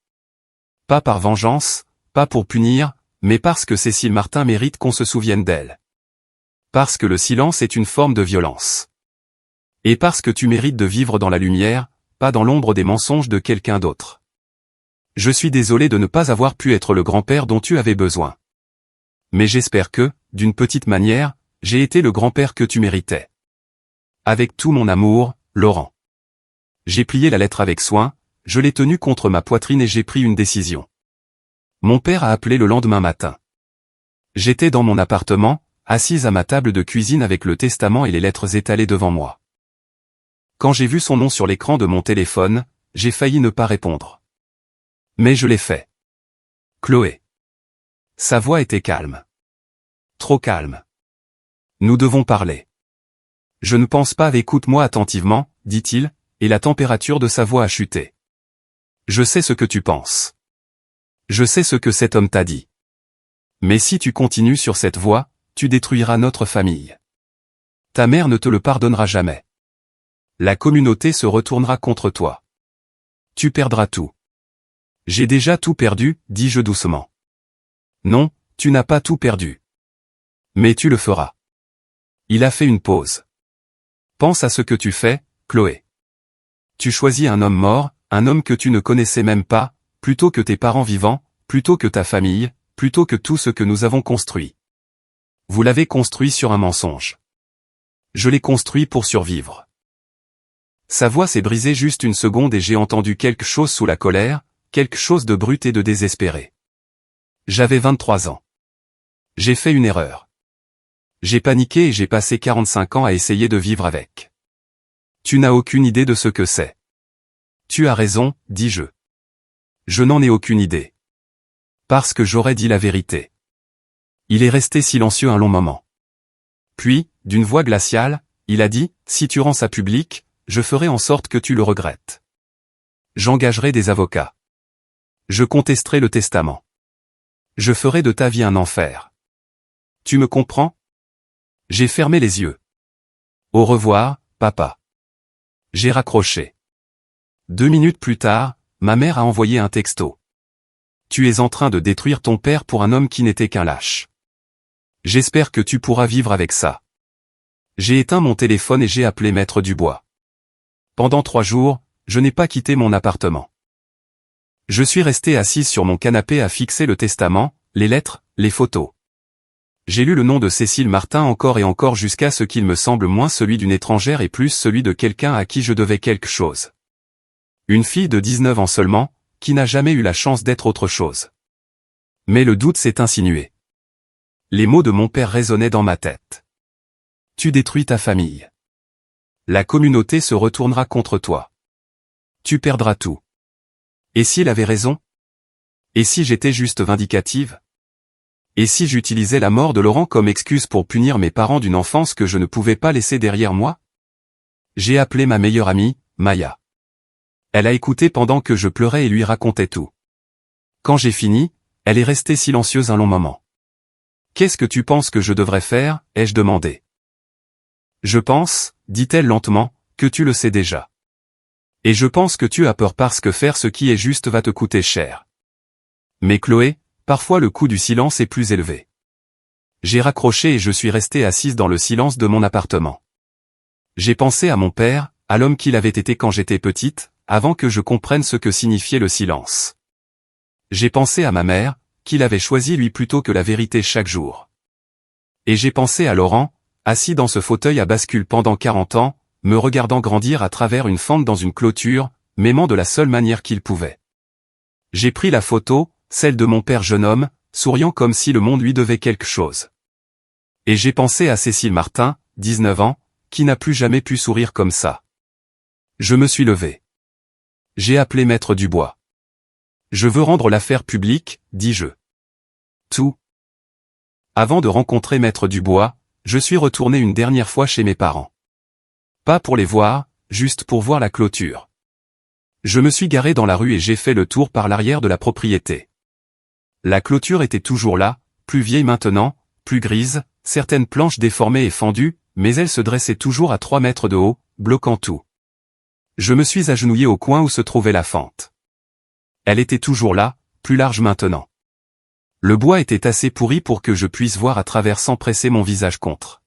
Pas par vengeance, pas pour punir, mais parce que Cécile Martin mérite qu'on se souvienne d'elle. Parce que le silence est une forme de violence. Et parce que tu mérites de vivre dans la lumière, pas dans l'ombre des mensonges de quelqu'un d'autre. Je suis désolé de ne pas avoir pu être le grand-père dont tu avais besoin. Mais j'espère que, d'une petite manière, j'ai été le grand-père que tu méritais. Avec tout mon amour, Laurent. J'ai plié la lettre avec soin, je l'ai tenue contre ma poitrine et j'ai pris une décision. Mon père a appelé le lendemain matin. J'étais dans mon appartement, assise à ma table de cuisine avec le testament et les lettres étalées devant moi. Quand j'ai vu son nom sur l'écran de mon téléphone, j'ai failli ne pas répondre. Mais je l'ai fait. Chloé. Sa voix était calme. Trop calme. Nous devons parler. Je ne pense pas, écoute-moi attentivement, dit-il, et la température de sa voix a chuté. Je sais ce que tu penses. Je sais ce que cet homme t'a dit. Mais si tu continues sur cette voie, tu détruiras notre famille. Ta mère ne te le pardonnera jamais. La communauté se retournera contre toi. Tu perdras tout. J'ai déjà tout perdu, dis-je doucement. Non, tu n'as pas tout perdu. Mais tu le feras. Il a fait une pause. Pense à ce que tu fais, Chloé. Tu choisis un homme mort, un homme que tu ne connaissais même pas, plutôt que tes parents vivants, plutôt que ta famille, plutôt que tout ce que nous avons construit. Vous l'avez construit sur un mensonge. Je l'ai construit pour survivre. Sa voix s'est brisée juste une seconde et j'ai entendu quelque chose sous la colère, quelque chose de brut et de désespéré. J'avais 23 ans. J'ai fait une erreur. J'ai paniqué et j'ai passé 45 ans à essayer de vivre avec. Tu n'as aucune idée de ce que c'est. Tu as raison, dis-je. Je n'en ai aucune idée. Parce que j'aurais dit la vérité. Il est resté silencieux un long moment. Puis, d'une voix glaciale, il a dit, si tu rends ça public, je ferai en sorte que tu le regrettes. J'engagerai des avocats. Je contesterai le testament. Je ferai de ta vie un enfer. Tu me comprends? J'ai fermé les yeux. Au revoir, papa. J'ai raccroché. 2 minutes plus tard, ma mère a envoyé un texto. Tu es en train de détruire ton père pour un homme qui n'était qu'un lâche. J'espère que tu pourras vivre avec ça. J'ai éteint mon téléphone et j'ai appelé Maître Dubois. Pendant 3 jours, je n'ai pas quitté mon appartement. Je suis resté assise sur mon canapé à fixer le testament, les lettres, les photos. J'ai lu le nom de Cécile Martin encore et encore jusqu'à ce qu'il me semble moins celui d'une étrangère et plus celui de quelqu'un à qui je devais quelque chose. Une fille de 19 ans seulement, qui n'a jamais eu la chance d'être autre chose. Mais le doute s'est insinué. Les mots de mon père résonnaient dans ma tête. Tu détruis ta famille. La communauté se retournera contre toi. Tu perdras tout. Et s'il avait raison? Et si j'étais juste vindicative? Et si j'utilisais la mort de Laurent comme excuse pour punir mes parents d'une enfance que je ne pouvais pas laisser derrière moi? J'ai appelé ma meilleure amie, Maya. Elle a écouté pendant que je pleurais et lui racontais tout. Quand j'ai fini, elle est restée silencieuse un long moment. Qu'est-ce que tu penses que je devrais faire? Ai-je demandé. Je pense, dit-elle lentement, que tu le sais déjà. Et je pense que tu as peur parce que faire ce qui est juste va te coûter cher. Mais Chloé, parfois le coût du silence est plus élevé. J'ai raccroché et je suis restée assise dans le silence de mon appartement. J'ai pensé à mon père, à l'homme qu'il avait été quand j'étais petite, avant que je comprenne ce que signifiait le silence. J'ai pensé à ma mère, qu'il avait choisi lui plutôt que la vérité chaque jour. Et j'ai pensé à Laurent, assis dans ce fauteuil à bascule pendant 40 ans, me regardant grandir à travers une fente dans une clôture, m'aimant de la seule manière qu'il pouvait. J'ai pris la photo, celle de mon père jeune homme, souriant comme si le monde lui devait quelque chose. Et j'ai pensé à Cécile Martin, 19 ans, qui n'a plus jamais pu sourire comme ça. Je me suis levé. J'ai appelé Maître Dubois. Je veux rendre l'affaire publique, dis-je. Tout. Avant de rencontrer Maître Dubois, je suis retourné une dernière fois chez mes parents. Pas pour les voir, juste pour voir la clôture. Je me suis garé dans la rue et j'ai fait le tour par l'arrière de la propriété. La clôture était toujours là, plus vieille maintenant, plus grise, certaines planches déformées et fendues, mais elle se dressait toujours à 3 mètres de haut, bloquant tout. Je me suis agenouillé au coin où se trouvait la fente. Elle était toujours là, plus large maintenant. Le bois était assez pourri pour que je puisse voir à travers sans presser mon visage contre.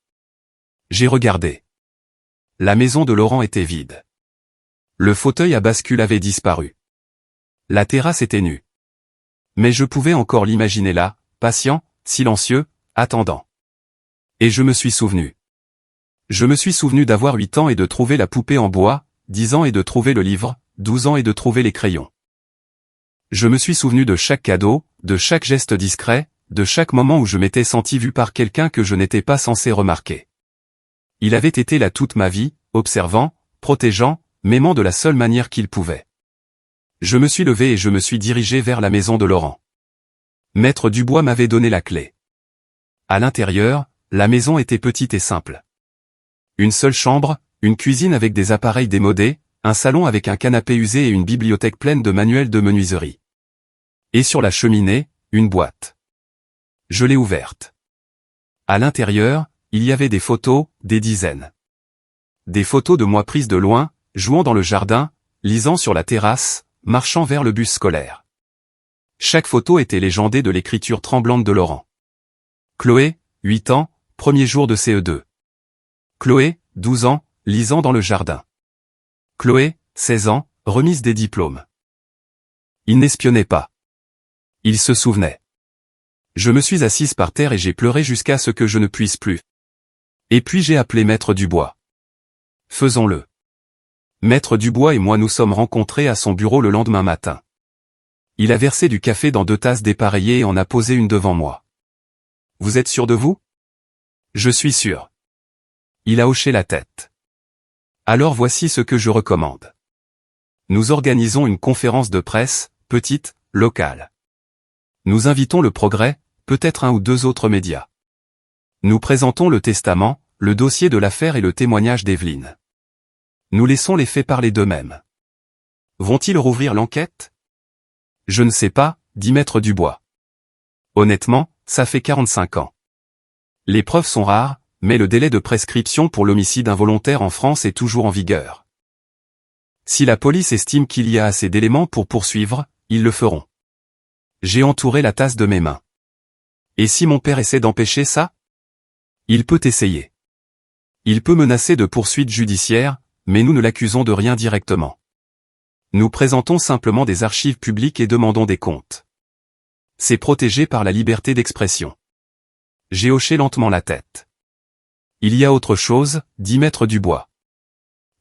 J'ai regardé. La maison de Laurent était vide. Le fauteuil à bascule avait disparu. La terrasse était nue. Mais je pouvais encore l'imaginer là, patient, silencieux, attendant. Et je me suis souvenu. Je me suis souvenu d'avoir 8 ans et de trouver la poupée en bois, 10 ans et de trouver le livre, 12 ans et de trouver les crayons. Je me suis souvenu de chaque cadeau, de chaque geste discret, de chaque moment où je m'étais senti vu par quelqu'un que je n'étais pas censé remarquer. Il avait été là toute ma vie, observant, protégeant, m'aimant de la seule manière qu'il pouvait. Je me suis levé et je me suis dirigé vers la maison de Laurent. Maître Dubois m'avait donné la clé. À l'intérieur, la maison était petite et simple. Une seule chambre, une cuisine avec des appareils démodés, un salon avec un canapé usé et une bibliothèque pleine de manuels de menuiserie. Et sur la cheminée, une boîte. Je l'ai ouverte. À l'intérieur, il y avait des photos, des dizaines. Des photos de moi prises de loin, jouant dans le jardin, lisant sur la terrasse, marchant vers le bus scolaire. Chaque photo était légendée de l'écriture tremblante de Laurent. Chloé, 8 ans, premier jour de CE2. Chloé, 12 ans, lisant dans le jardin. Chloé, 16 ans, remise des diplômes. Il n'espionnait pas. Il se souvenait. Je me suis assise par terre et j'ai pleuré jusqu'à ce que je ne puisse plus. Et puis j'ai appelé Maître Dubois. Faisons-le. Maître Dubois et moi nous sommes rencontrés à son bureau le lendemain matin. Il a versé du café dans 2 tasses dépareillées et en a posé une devant moi. Vous êtes sûr de vous? Je suis sûr. Il a hoché la tête. Alors voici ce que je recommande. Nous organisons une conférence de presse, petite, locale. Nous invitons Le Progrès, peut-être 1 ou 2 autres médias. Nous présentons le testament, le dossier de l'affaire et le témoignage d'Evelyne. Nous laissons les faits parler d'eux-mêmes. Vont-ils rouvrir l'enquête? Je ne sais pas, dit Maître Dubois. Honnêtement, ça fait 45 ans. Les preuves sont rares, mais le délai de prescription pour l'homicide involontaire en France est toujours en vigueur. Si la police estime qu'il y a assez d'éléments pour poursuivre, ils le feront. J'ai entouré la tasse de mes mains. Et si mon père essaie d'empêcher ça? Il peut essayer. Il peut menacer de poursuites judiciaires, mais nous ne l'accusons de rien directement. Nous présentons simplement des archives publiques et demandons des comptes. C'est protégé par la liberté d'expression. J'ai hoché lentement la tête. Il y a autre chose, dit Maître Dubois.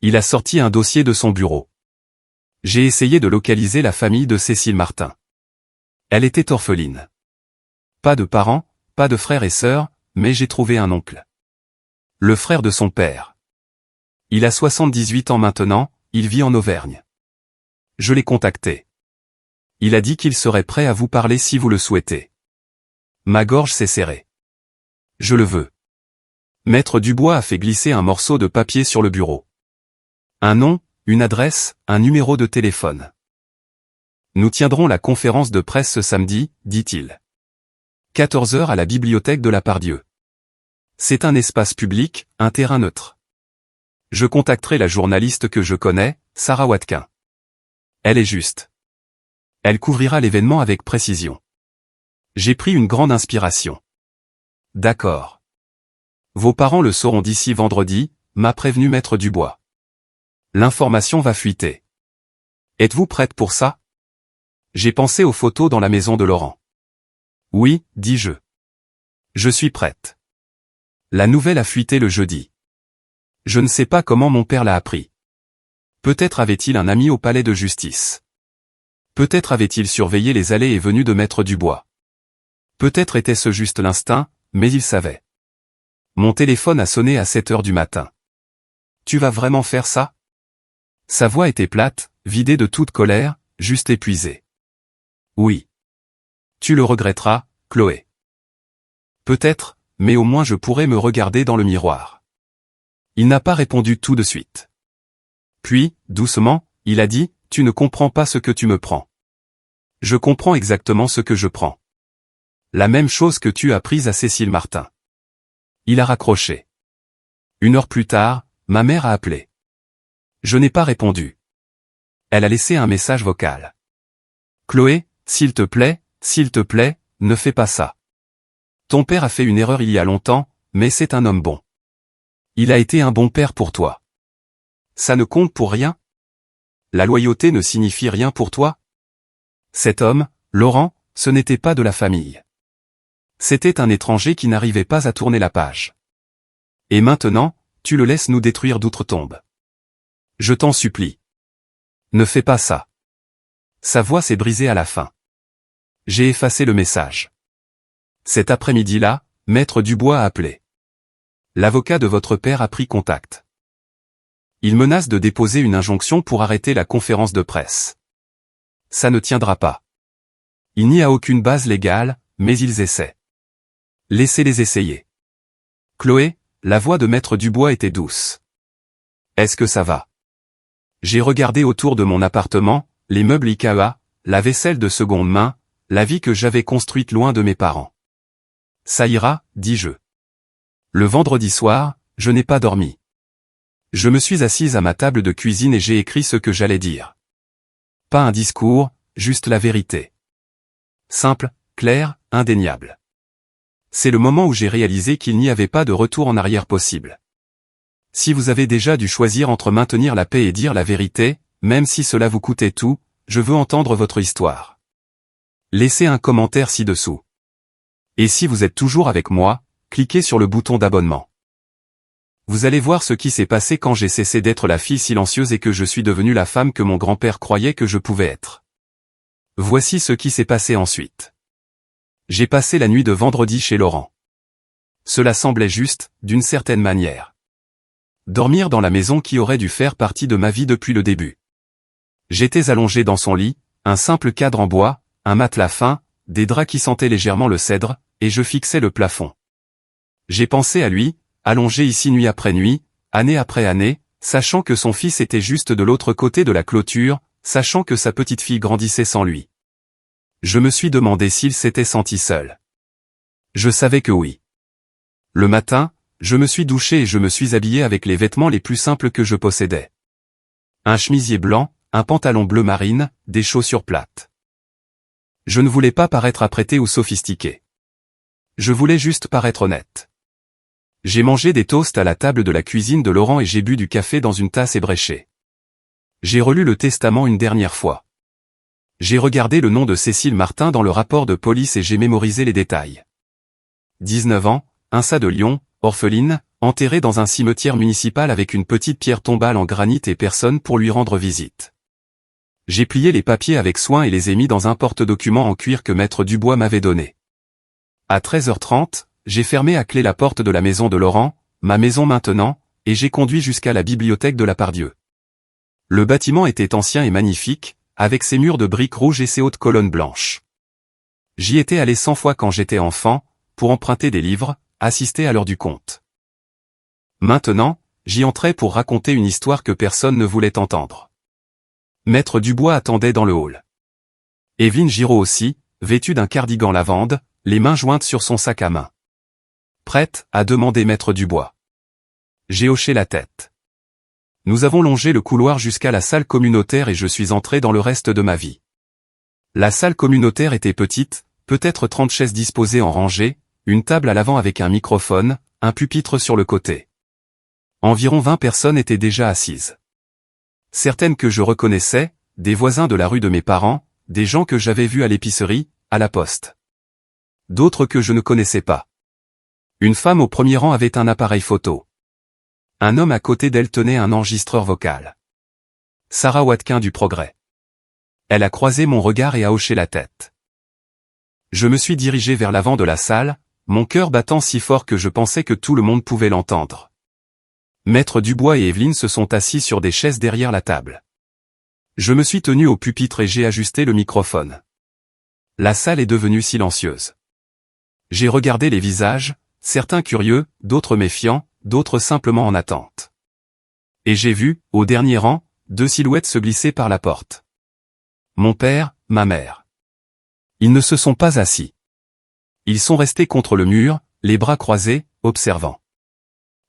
Il a sorti un dossier de son bureau. J'ai essayé de localiser la famille de Cécile Martin. Elle était orpheline. Pas de parents, pas de frères et sœurs, mais j'ai trouvé un oncle. Le frère de son père. Il a 78 ans maintenant, il vit en Auvergne. Je l'ai contacté. Il a dit qu'il serait prêt à vous parler si vous le souhaitez. Ma gorge s'est serrée. Je le veux. Maître Dubois a fait glisser un morceau de papier sur le bureau. Un nom, une adresse, un numéro de téléphone. Nous tiendrons la conférence de presse ce samedi, dit-il. 14 h à la bibliothèque de la Pardieu. C'est un espace public, un terrain neutre. Je contacterai la journaliste que je connais, Sarah Watkin. Elle est juste. Elle couvrira l'événement avec précision. J'ai pris une grande inspiration. D'accord. Vos parents le sauront d'ici vendredi, m'a prévenu Maître Dubois. L'information va fuiter. Êtes-vous prête pour ça? J'ai pensé aux photos dans la maison de Laurent. Oui, dis-je. Je suis prête. La nouvelle a fuité le jeudi. Je ne sais pas comment mon père l'a appris. Peut-être avait-il un ami au palais de justice. Peut-être avait-il surveillé les allées et venues de Maître Dubois. Peut-être était-ce juste l'instinct, mais il savait. Mon téléphone a sonné à 7 h du matin. Tu vas vraiment faire ça? Sa voix était plate, vidée de toute colère, juste épuisée. Oui. Tu le regretteras, Chloé. Peut-être, mais au moins je pourrai me regarder dans le miroir. Il n'a pas répondu tout de suite. Puis, doucement, il a dit, tu ne comprends pas ce que tu me prends. Je comprends exactement ce que je prends. La même chose que tu as prise à Cécile Martin. Il a raccroché. 1 heure plus tard, ma mère a appelé. Je n'ai pas répondu. Elle a laissé un message vocal. Chloé, s'il te plaît, ne fais pas ça. Ton père a fait une erreur il y a longtemps, mais c'est un homme bon. Il a été un bon père pour toi. Ça ne compte pour rien? La loyauté ne signifie rien pour toi? Cet homme, Laurent, ce n'était pas de la famille. C'était un étranger qui n'arrivait pas à tourner la page. Et maintenant, tu le laisses nous détruire d'outre-tombe. Je t'en supplie. Ne fais pas ça. Sa voix s'est brisée à la fin. J'ai effacé le message. Cet après-midi-là, Maître Dubois a appelé. L'avocat de votre père a pris contact. Il menace de déposer une injonction pour arrêter la conférence de presse. Ça ne tiendra pas. Il n'y a aucune base légale, mais ils essaient. Laissez-les essayer. Chloé, la voix de Maître Dubois était douce. Est-ce que ça va? J'ai regardé autour de mon appartement, les meubles IKEA, la vaisselle de seconde main, la vie que j'avais construite loin de mes parents. Ça ira, dis-je. Le vendredi soir, je n'ai pas dormi. Je me suis assise à ma table de cuisine et j'ai écrit ce que j'allais dire. Pas un discours, juste la vérité. Simple, clair, indéniable. C'est le moment où j'ai réalisé qu'il n'y avait pas de retour en arrière possible. Si vous avez déjà dû choisir entre maintenir la paix et dire la vérité, même si cela vous coûtait tout, je veux entendre votre histoire. Laissez un commentaire ci-dessous. Et si vous êtes toujours avec moi, cliquez sur le bouton d'abonnement. Vous allez voir ce qui s'est passé quand j'ai cessé d'être la fille silencieuse et que je suis devenue la femme que mon grand-père croyait que je pouvais être. Voici ce qui s'est passé ensuite. J'ai passé la nuit de vendredi chez Laurent. Cela semblait juste, d'une certaine manière. Dormir dans la maison qui aurait dû faire partie de ma vie depuis le début. J'étais allongé dans son lit, un simple cadre en bois, un matelas fin, des draps qui sentaient légèrement le cèdre, et je fixais le plafond. J'ai pensé à lui, allongé ici nuit après nuit, année après année, sachant que son fils était juste de l'autre côté de la clôture, sachant que sa petite fille grandissait sans lui. Je me suis demandé s'il s'était senti seul. Je savais que oui. Le matin, je me suis douché et je me suis habillé avec les vêtements les plus simples que je possédais. Un chemisier blanc, un pantalon bleu marine, des chaussures plates. Je ne voulais pas paraître apprêté ou sophistiqué. Je voulais juste paraître honnête. J'ai mangé des toasts à la table de la cuisine de Laurent et j'ai bu du café dans une tasse ébréchée. J'ai relu le testament une dernière fois. J'ai regardé le nom de Cécile Martin dans le rapport de police et j'ai mémorisé les détails. 19 ans, INSA de Lyon, orpheline, enterrée dans un cimetière municipal avec une petite pierre tombale en granit et personne pour lui rendre visite. J'ai plié les papiers avec soin et les ai mis dans un porte-documents en cuir que Maître Dubois m'avait donné. À 13h30, j'ai fermé à clé la porte de la maison de Laurent, ma maison maintenant, et j'ai conduit jusqu'à la bibliothèque de la Pardieu. Le bâtiment était ancien et magnifique, avec ses murs de briques rouges et ses hautes colonnes blanches. J'y étais allé 100 fois quand j'étais enfant, pour emprunter des livres, assister à l'heure du conte. Maintenant, j'y entrais pour raconter une histoire que personne ne voulait entendre. Maître Dubois attendait dans le hall. Évelyne Giraud aussi, vêtue d'un cardigan lavande, les mains jointes sur son sac à main. Prête, a demandé Maître Dubois. J'ai hoché la tête. Nous avons longé le couloir jusqu'à la salle communautaire et je suis entré dans le reste de ma vie. La salle communautaire était petite, peut-être 30 chaises disposées en rangée, une table à l'avant avec un microphone, un pupitre sur le côté. Environ 20 personnes étaient déjà assises. Certaines que je reconnaissais, des voisins de la rue de mes parents, des gens que j'avais vus à l'épicerie, à la poste. D'autres que je ne connaissais pas. Une femme au premier rang avait un appareil photo. Un homme à côté d'elle tenait un enregistreur vocal. Sarah Watkin du Progrès. Elle a croisé mon regard et a hoché la tête. Je me suis dirigé vers l'avant de la salle, mon cœur battant si fort que je pensais que tout le monde pouvait l'entendre. Maître Dubois et Évelyne se sont assis sur des chaises derrière la table. Je me suis tenu au pupitre et j'ai ajusté le microphone. La salle est devenue silencieuse. J'ai regardé les visages, certains curieux, d'autres méfiants, d'autres simplement en attente. Et j'ai vu, au dernier rang, 2 silhouettes se glisser par la porte. Mon père, ma mère. Ils ne se sont pas assis. Ils sont restés contre le mur, les bras croisés, observant.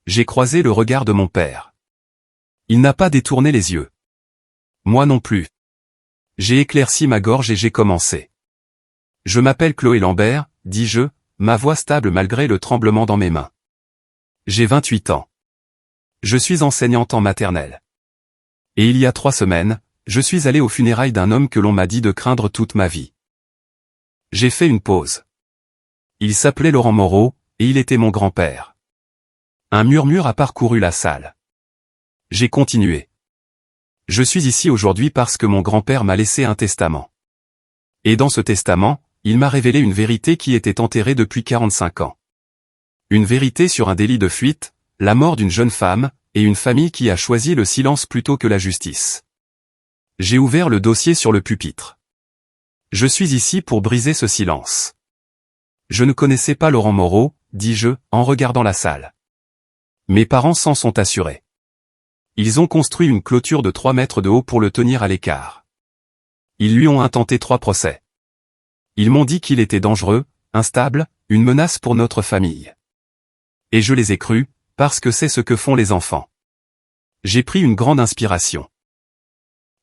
J'ai croisé le regard de mon père. Il n'a pas détourné les yeux. Moi non plus. J'ai éclairci ma gorge et j'ai commencé. Je m'appelle Chloé Lambert, dis-je, ma voix stable malgré le tremblement dans mes mains. J'ai 28 ans. Je suis enseignante en maternelle. Et il y a 3 semaines, je suis allé aux funérailles d'un homme que l'on m'a dit de craindre toute ma vie. J'ai fait une pause. Il s'appelait Laurent Moreau, et il était mon grand-père. Un murmure a parcouru la salle. J'ai continué. Je suis ici aujourd'hui parce que mon grand-père m'a laissé un testament. Et dans ce testament, il m'a révélé une vérité qui était enterrée depuis 45 ans. Une vérité sur un délit de fuite, la mort d'une jeune femme, et une famille qui a choisi le silence plutôt que la justice. J'ai ouvert le dossier sur le pupitre. Je suis ici pour briser ce silence. Je ne connaissais pas Laurent Moreau, dis-je, en regardant la salle. Mes parents s'en sont assurés. Ils ont construit une clôture de 3 mètres de haut pour le tenir à l'écart. Ils lui ont intenté 3 procès. Ils m'ont dit qu'il était dangereux, instable, une menace pour notre famille. Et je les ai crus, parce que c'est ce que font les enfants. J'ai pris une grande inspiration.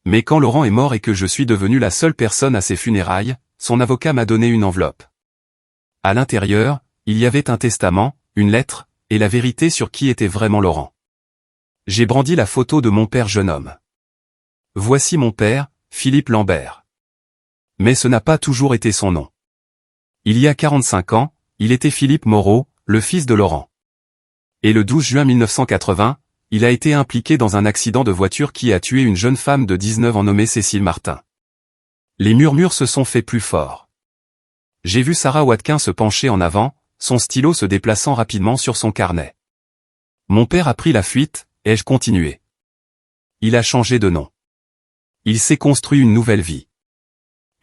Mais quand Laurent est mort et que je suis devenu la seule personne à ses funérailles, son avocat m'a donné une enveloppe. À l'intérieur, il y avait un testament, une lettre, et la vérité sur qui était vraiment Laurent. J'ai brandi la photo de mon père jeune homme. Voici mon père, Philippe Lambert. Mais ce n'a pas toujours été son nom. Il y a 45 ans, il était Philippe Moreau, le fils de Laurent. Et le 12 juin 1980, il a été impliqué dans un accident de voiture qui a tué une jeune femme de 19 ans nommée Cécile Martin. Les murmures se sont fait plus forts. J'ai vu Sarah Watkin se pencher en avant, son stylo se déplaçant rapidement sur son carnet. Mon père a pris la fuite, ai-je continué. Il a changé de nom. Il s'est construit une nouvelle vie.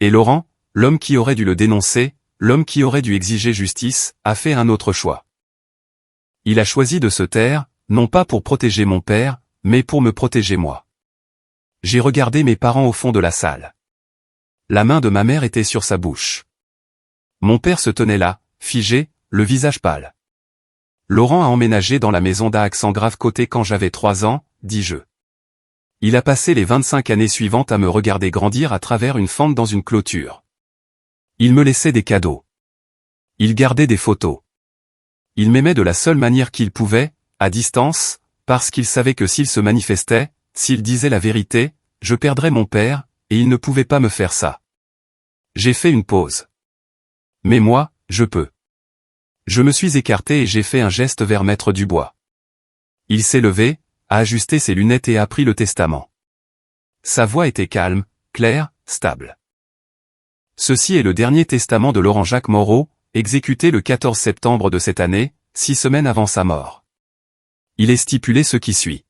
Et Laurent, l'homme qui aurait dû le dénoncer, l'homme qui aurait dû exiger justice, a fait un autre choix. Il a choisi de se taire, non pas pour protéger mon père, mais pour me protéger moi. J'ai regardé mes parents au fond de la salle. La main de ma mère était sur sa bouche. Mon père se tenait là, figé, le visage pâle. Laurent a emménagé dans la maison d'Aix-en-Grave-Côté quand j'avais 3 ans, dis-je. Il a passé les 25 années suivantes à me regarder grandir à travers une fente dans une clôture. Il me laissait des cadeaux. Il gardait des photos. Il m'aimait de la seule manière qu'il pouvait, à distance, parce qu'il savait que s'il se manifestait, s'il disait la vérité, je perdrais mon père, et il ne pouvait pas me faire ça. J'ai fait une pause. Mais moi, je peux. Je me suis écarté et j'ai fait un geste vers Maître Dubois. Il s'est levé, a ajusté ses lunettes et a pris le testament. Sa voix était calme, claire, stable. Ceci est le dernier testament de Laurent-Jacques Moreau, exécuté le 14 septembre de cette année, 6 semaines avant sa mort. Il est stipulé ce qui suit.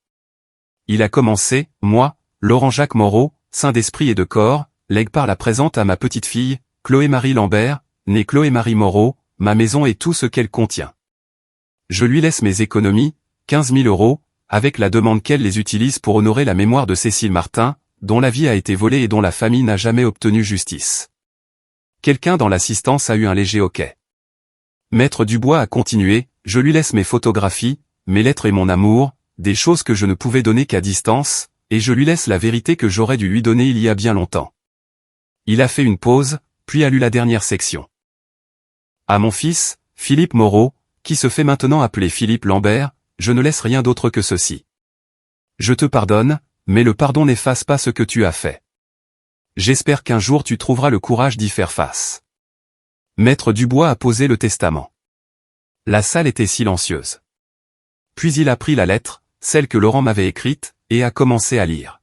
Il a commencé, moi, Laurent-Jacques Moreau, saint d'esprit et de corps, lègue par la présente à ma petite-fille, Chloé-Marie Lambert, née Chloé-Marie Moreau, ma maison et tout ce qu'elle contient. Je lui laisse mes économies, 15 000 €, avec la demande qu'elle les utilise pour honorer la mémoire de Cécile Martin, dont la vie a été volée et dont la famille n'a jamais obtenu justice. Quelqu'un dans l'assistance a eu un léger hoquet. Maître Dubois a continué, je lui laisse mes photographies, mes lettres et mon amour, des choses que je ne pouvais donner qu'à distance, et je lui laisse la vérité que j'aurais dû lui donner il y a bien longtemps. Il a fait une pause, puis a lu la dernière section. À mon fils, Philippe Moreau, qui se fait maintenant appeler Philippe Lambert, je ne laisse rien d'autre que ceci. Je te pardonne, mais le pardon n'efface pas ce que tu as fait. J'espère qu'un jour tu trouveras le courage d'y faire face. Maître Dubois a posé le testament. La salle était silencieuse. Puis il a pris la lettre, celle que Laurent m'avait écrite, et a commencé à lire.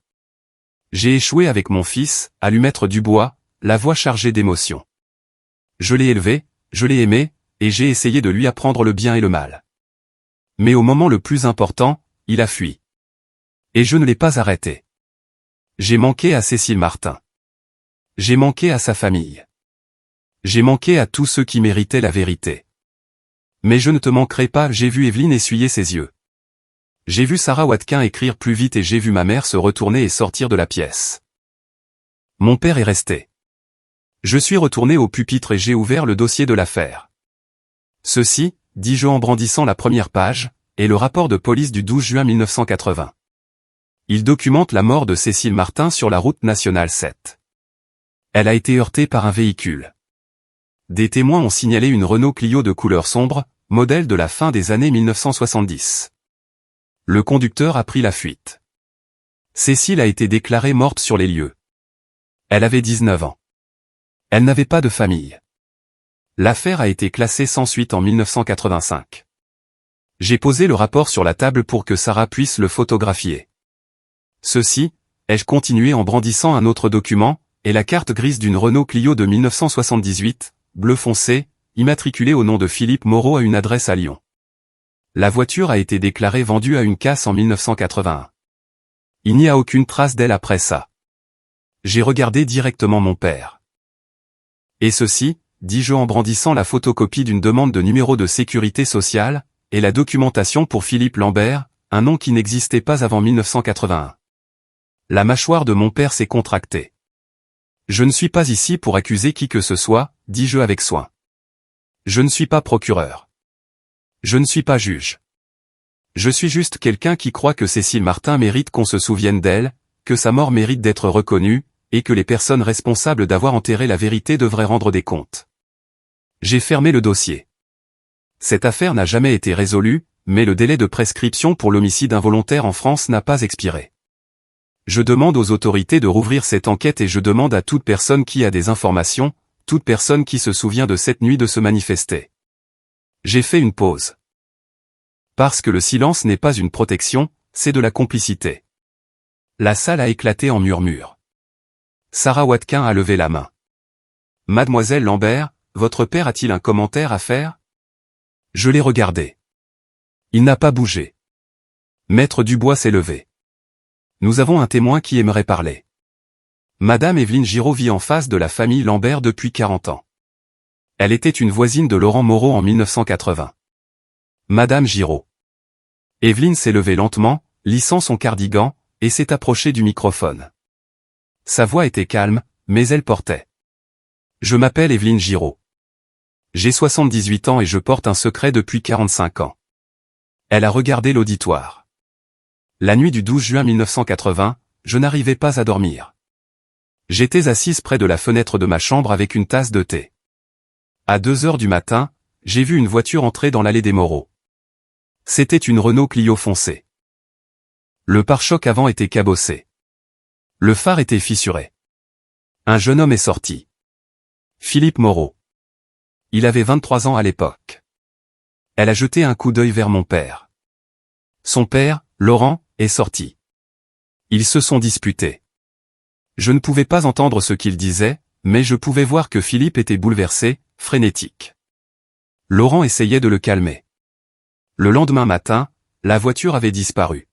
J'ai échoué avec mon fils, a lu Maître Dubois, la voix chargée d'émotion. Je l'ai élevé, je l'ai aimé, et j'ai essayé de lui apprendre le bien et le mal. Mais au moment le plus important, il a fui. Et je ne l'ai pas arrêté. J'ai manqué à Cécile Martin. J'ai manqué à sa famille. J'ai manqué à tous ceux qui méritaient la vérité. Mais je ne te manquerai pas, j'ai vu Evelyne essuyer ses yeux. J'ai vu Sarah Watkin écrire plus vite et j'ai vu ma mère se retourner et sortir de la pièce. Mon père est resté. Je suis retourné au pupitre et j'ai ouvert le dossier de l'affaire. Ceci, dis-je en brandissant la première page, est le rapport de police du 12 juin 1980. Il documente la mort de Cécile Martin sur la route nationale 7. Elle a été heurtée par un véhicule. Des témoins ont signalé une Renault Clio de couleur sombre, modèle de la fin des années 1970. Le conducteur a pris la fuite. Cécile a été déclarée morte sur les lieux. Elle avait 19 ans. Elle n'avait pas de famille. L'affaire a été classée sans suite en 1985. J'ai posé le rapport sur la table pour que Sarah puisse le photographier. Ceci ai-je continué en brandissant un autre document, et la carte grise d'une Renault Clio de 1978, bleu foncé, immatriculée au nom de Philippe Moreau à une adresse à Lyon. La voiture a été déclarée vendue à une casse en 1981. Il n'y a aucune trace d'elle après ça. J'ai regardé directement mon père. Et ceci, dis-je en brandissant la photocopie d'une demande de numéro de sécurité sociale, et la documentation pour Philippe Lambert, un nom qui n'existait pas avant 1981. La mâchoire de mon père s'est contractée. Je ne suis pas ici pour accuser qui que ce soit, dis-je avec soin. Je ne suis pas procureur. Je ne suis pas juge. Je suis juste quelqu'un qui croit que Cécile Martin mérite qu'on se souvienne d'elle, que sa mort mérite d'être reconnue, et que les personnes responsables d'avoir enterré la vérité devraient rendre des comptes. J'ai fermé le dossier. Cette affaire n'a jamais été résolue, mais le délai de prescription pour l'homicide involontaire en France n'a pas expiré. Je demande aux autorités de rouvrir cette enquête et je demande à toute personne qui a des informations, toute personne qui se souvient de cette nuit de se manifester. J'ai fait une pause. Parce que le silence n'est pas une protection, c'est de la complicité. La salle a éclaté en murmures. Sarah Watkin a levé la main. Mademoiselle Lambert, votre père a-t-il un commentaire à faire? Je l'ai regardé. Il n'a pas bougé. Maître Dubois s'est levé. Nous avons un témoin qui aimerait parler. Madame Evelyne Giraud vit en face de la famille Lambert depuis 40 ans. Elle était une voisine de Laurent Moreau en 1980. Madame Giraud. Evelyne s'est levée lentement, lissant son cardigan, et s'est approchée du microphone. Sa voix était calme, mais elle portait. Je m'appelle Evelyne Giraud. J'ai 78 ans et je porte un secret depuis 45 ans. Elle a regardé l'auditoire. La nuit du 12 juin 1980, je n'arrivais pas à dormir. J'étais assise près de la fenêtre de ma chambre avec une tasse de thé. À 2 heures du matin, j'ai vu une voiture entrer dans l'allée des Moreaux. C'était une Renault Clio foncée. Le pare-choc avant était cabossé. Le phare était fissuré. Un jeune homme est sorti. Philippe Moreau. Il avait 23 ans à l'époque. Elle a jeté un coup d'œil vers mon père. Son père, Laurent, est sorti. Ils se sont disputés. Je ne pouvais pas entendre ce qu'il disait, mais je pouvais voir que Philippe était bouleversé, frénétique. Laurent essayait de le calmer. Le lendemain matin, la voiture avait disparu.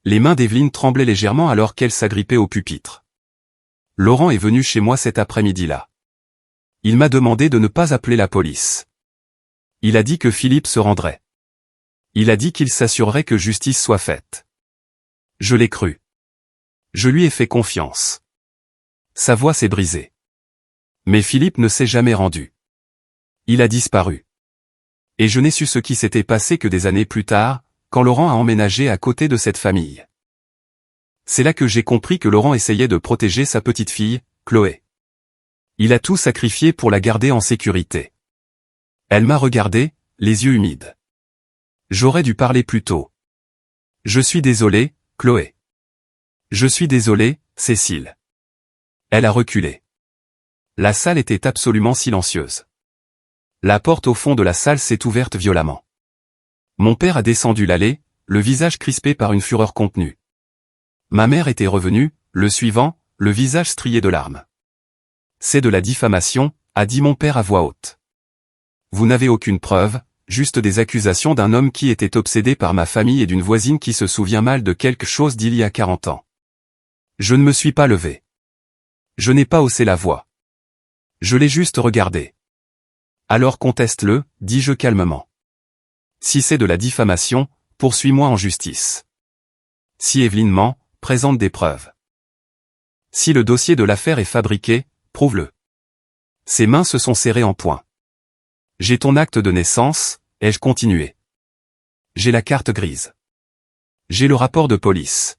Les mains d'Evelyne tremblaient légèrement alors qu'elle s'agrippait au pupitre. Laurent est venu chez moi cet après-midi-là. Il m'a demandé de ne pas appeler la police. Il a dit que Philippe se rendrait. Il a dit qu'il s'assurerait que justice soit faite. Je l'ai cru. Je lui ai fait confiance. Sa voix s'est brisée. Mais Philippe ne s'est jamais rendu. Il a disparu. Et je n'ai su ce qui s'était passé que des années plus tard, quand Laurent a emménagé à côté de cette famille. C'est là que j'ai compris que Laurent essayait de protéger sa petite fille, Chloé. Il a tout sacrifié pour la garder en sécurité. Elle m'a regardé, les yeux humides. J'aurais dû parler plus tôt. Je suis désolé, Chloé. Je suis désolé, Cécile. Elle a reculé. La salle était absolument silencieuse. La porte au fond de la salle s'est ouverte violemment. Mon père a descendu l'allée, le visage crispé par une fureur contenue. Ma mère était revenue, le suivant, le visage strié de larmes. C'est de la diffamation, a dit mon père à voix haute. Vous n'avez aucune preuve, juste des accusations d'un homme qui était obsédé par ma famille et d'une voisine qui se souvient mal de quelque chose d'il y a 40 ans. Je ne me suis pas levé. Je n'ai pas haussé la voix. Je l'ai juste regardé. Alors conteste-le, dis-je calmement. Si c'est de la diffamation, poursuis-moi en justice. Si Evelyne ment, présente des preuves. Si le dossier de l'affaire est fabriqué, prouve-le. Ses mains se sont serrées en poing. J'ai ton acte de naissance, ai-je continué. J'ai la carte grise. J'ai le rapport de police.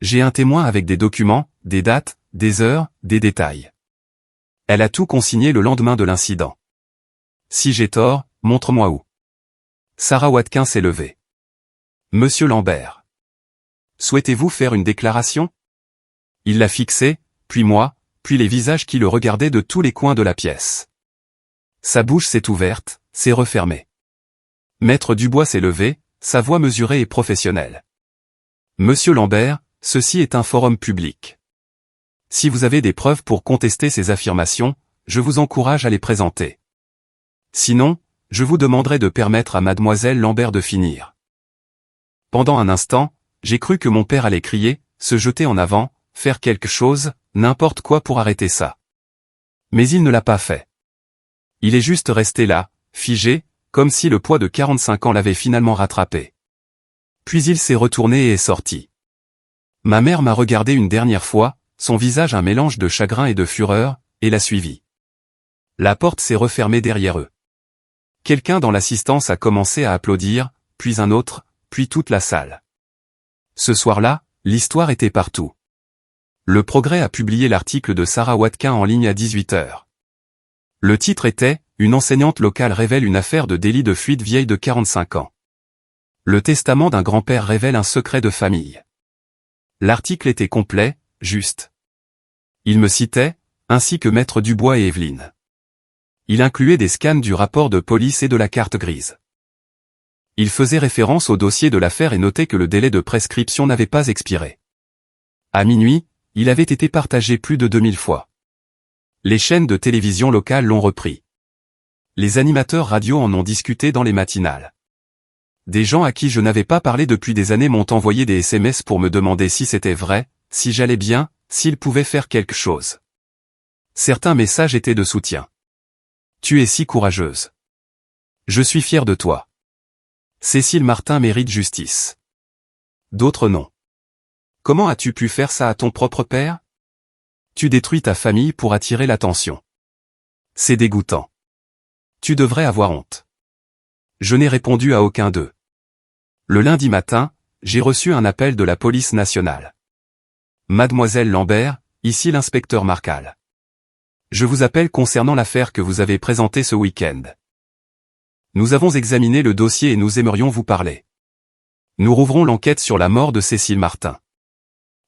J'ai un témoin avec des documents, des dates, des heures, des détails. Elle a tout consigné le lendemain de l'incident. Si j'ai tort, montre-moi où. Sarah Watkin s'est levée. Monsieur Lambert. Souhaitez-vous faire une déclaration? Il l'a fixé, puis moi, puis les visages qui le regardaient de tous les coins de la pièce. Sa bouche s'est ouverte, s'est refermée. Maître Dubois s'est levé, sa voix mesurée et professionnelle. Monsieur Lambert, ceci est un forum public. Si vous avez des preuves pour contester ces affirmations, je vous encourage à les présenter. Sinon, je vous demanderai de permettre à mademoiselle Lambert de finir. Pendant un instant, j'ai cru que mon père allait crier, se jeter en avant, faire quelque chose, n'importe quoi pour arrêter ça. Mais il ne l'a pas fait. Il est juste resté là, figé, comme si le poids de 45 ans l'avait finalement rattrapé. Puis il s'est retourné et est sorti. Ma mère m'a regardé une dernière fois, son visage un mélange de chagrin et de fureur, et l'a suivi. La porte s'est refermée derrière eux. Quelqu'un dans l'assistance a commencé à applaudir, puis un autre, puis toute la salle. Ce soir-là, l'histoire était partout. Le Progrès a publié l'article de Sarah Watkin en ligne à 18h. Le titre était « Une enseignante locale révèle une affaire de délit de fuite vieille de 45 ans. Le testament d'un grand-père révèle un secret de famille. » L'article était complet, juste. Il me citait, ainsi que Maître Dubois et Evelyne. Il incluait des scans du rapport de police et de la carte grise. Il faisait référence au dossier de l'affaire et notait que le délai de prescription n'avait pas expiré. À minuit, il avait été partagé plus de 2000 fois. Les chaînes de télévision locales l'ont repris. Les animateurs radio en ont discuté dans les matinales. Des gens à qui je n'avais pas parlé depuis des années m'ont envoyé des SMS pour me demander si c'était vrai, si j'allais bien, s'ils pouvaient faire quelque chose. Certains messages étaient de soutien. Tu es si courageuse. Je suis fier de toi. Cécile Martin mérite justice. D'autres non. Comment as-tu pu faire ça à ton propre père? Tu détruis ta famille pour attirer l'attention. C'est dégoûtant. Tu devrais avoir honte. Je n'ai répondu à aucun d'eux. Le lundi matin, j'ai reçu un appel de la police nationale. Mademoiselle Lambert, ici l'inspecteur Marcal. Je vous appelle concernant l'affaire que vous avez présentée ce week-end. Nous avons examiné le dossier et nous aimerions vous parler. Nous rouvrons l'enquête sur la mort de Cécile Martin.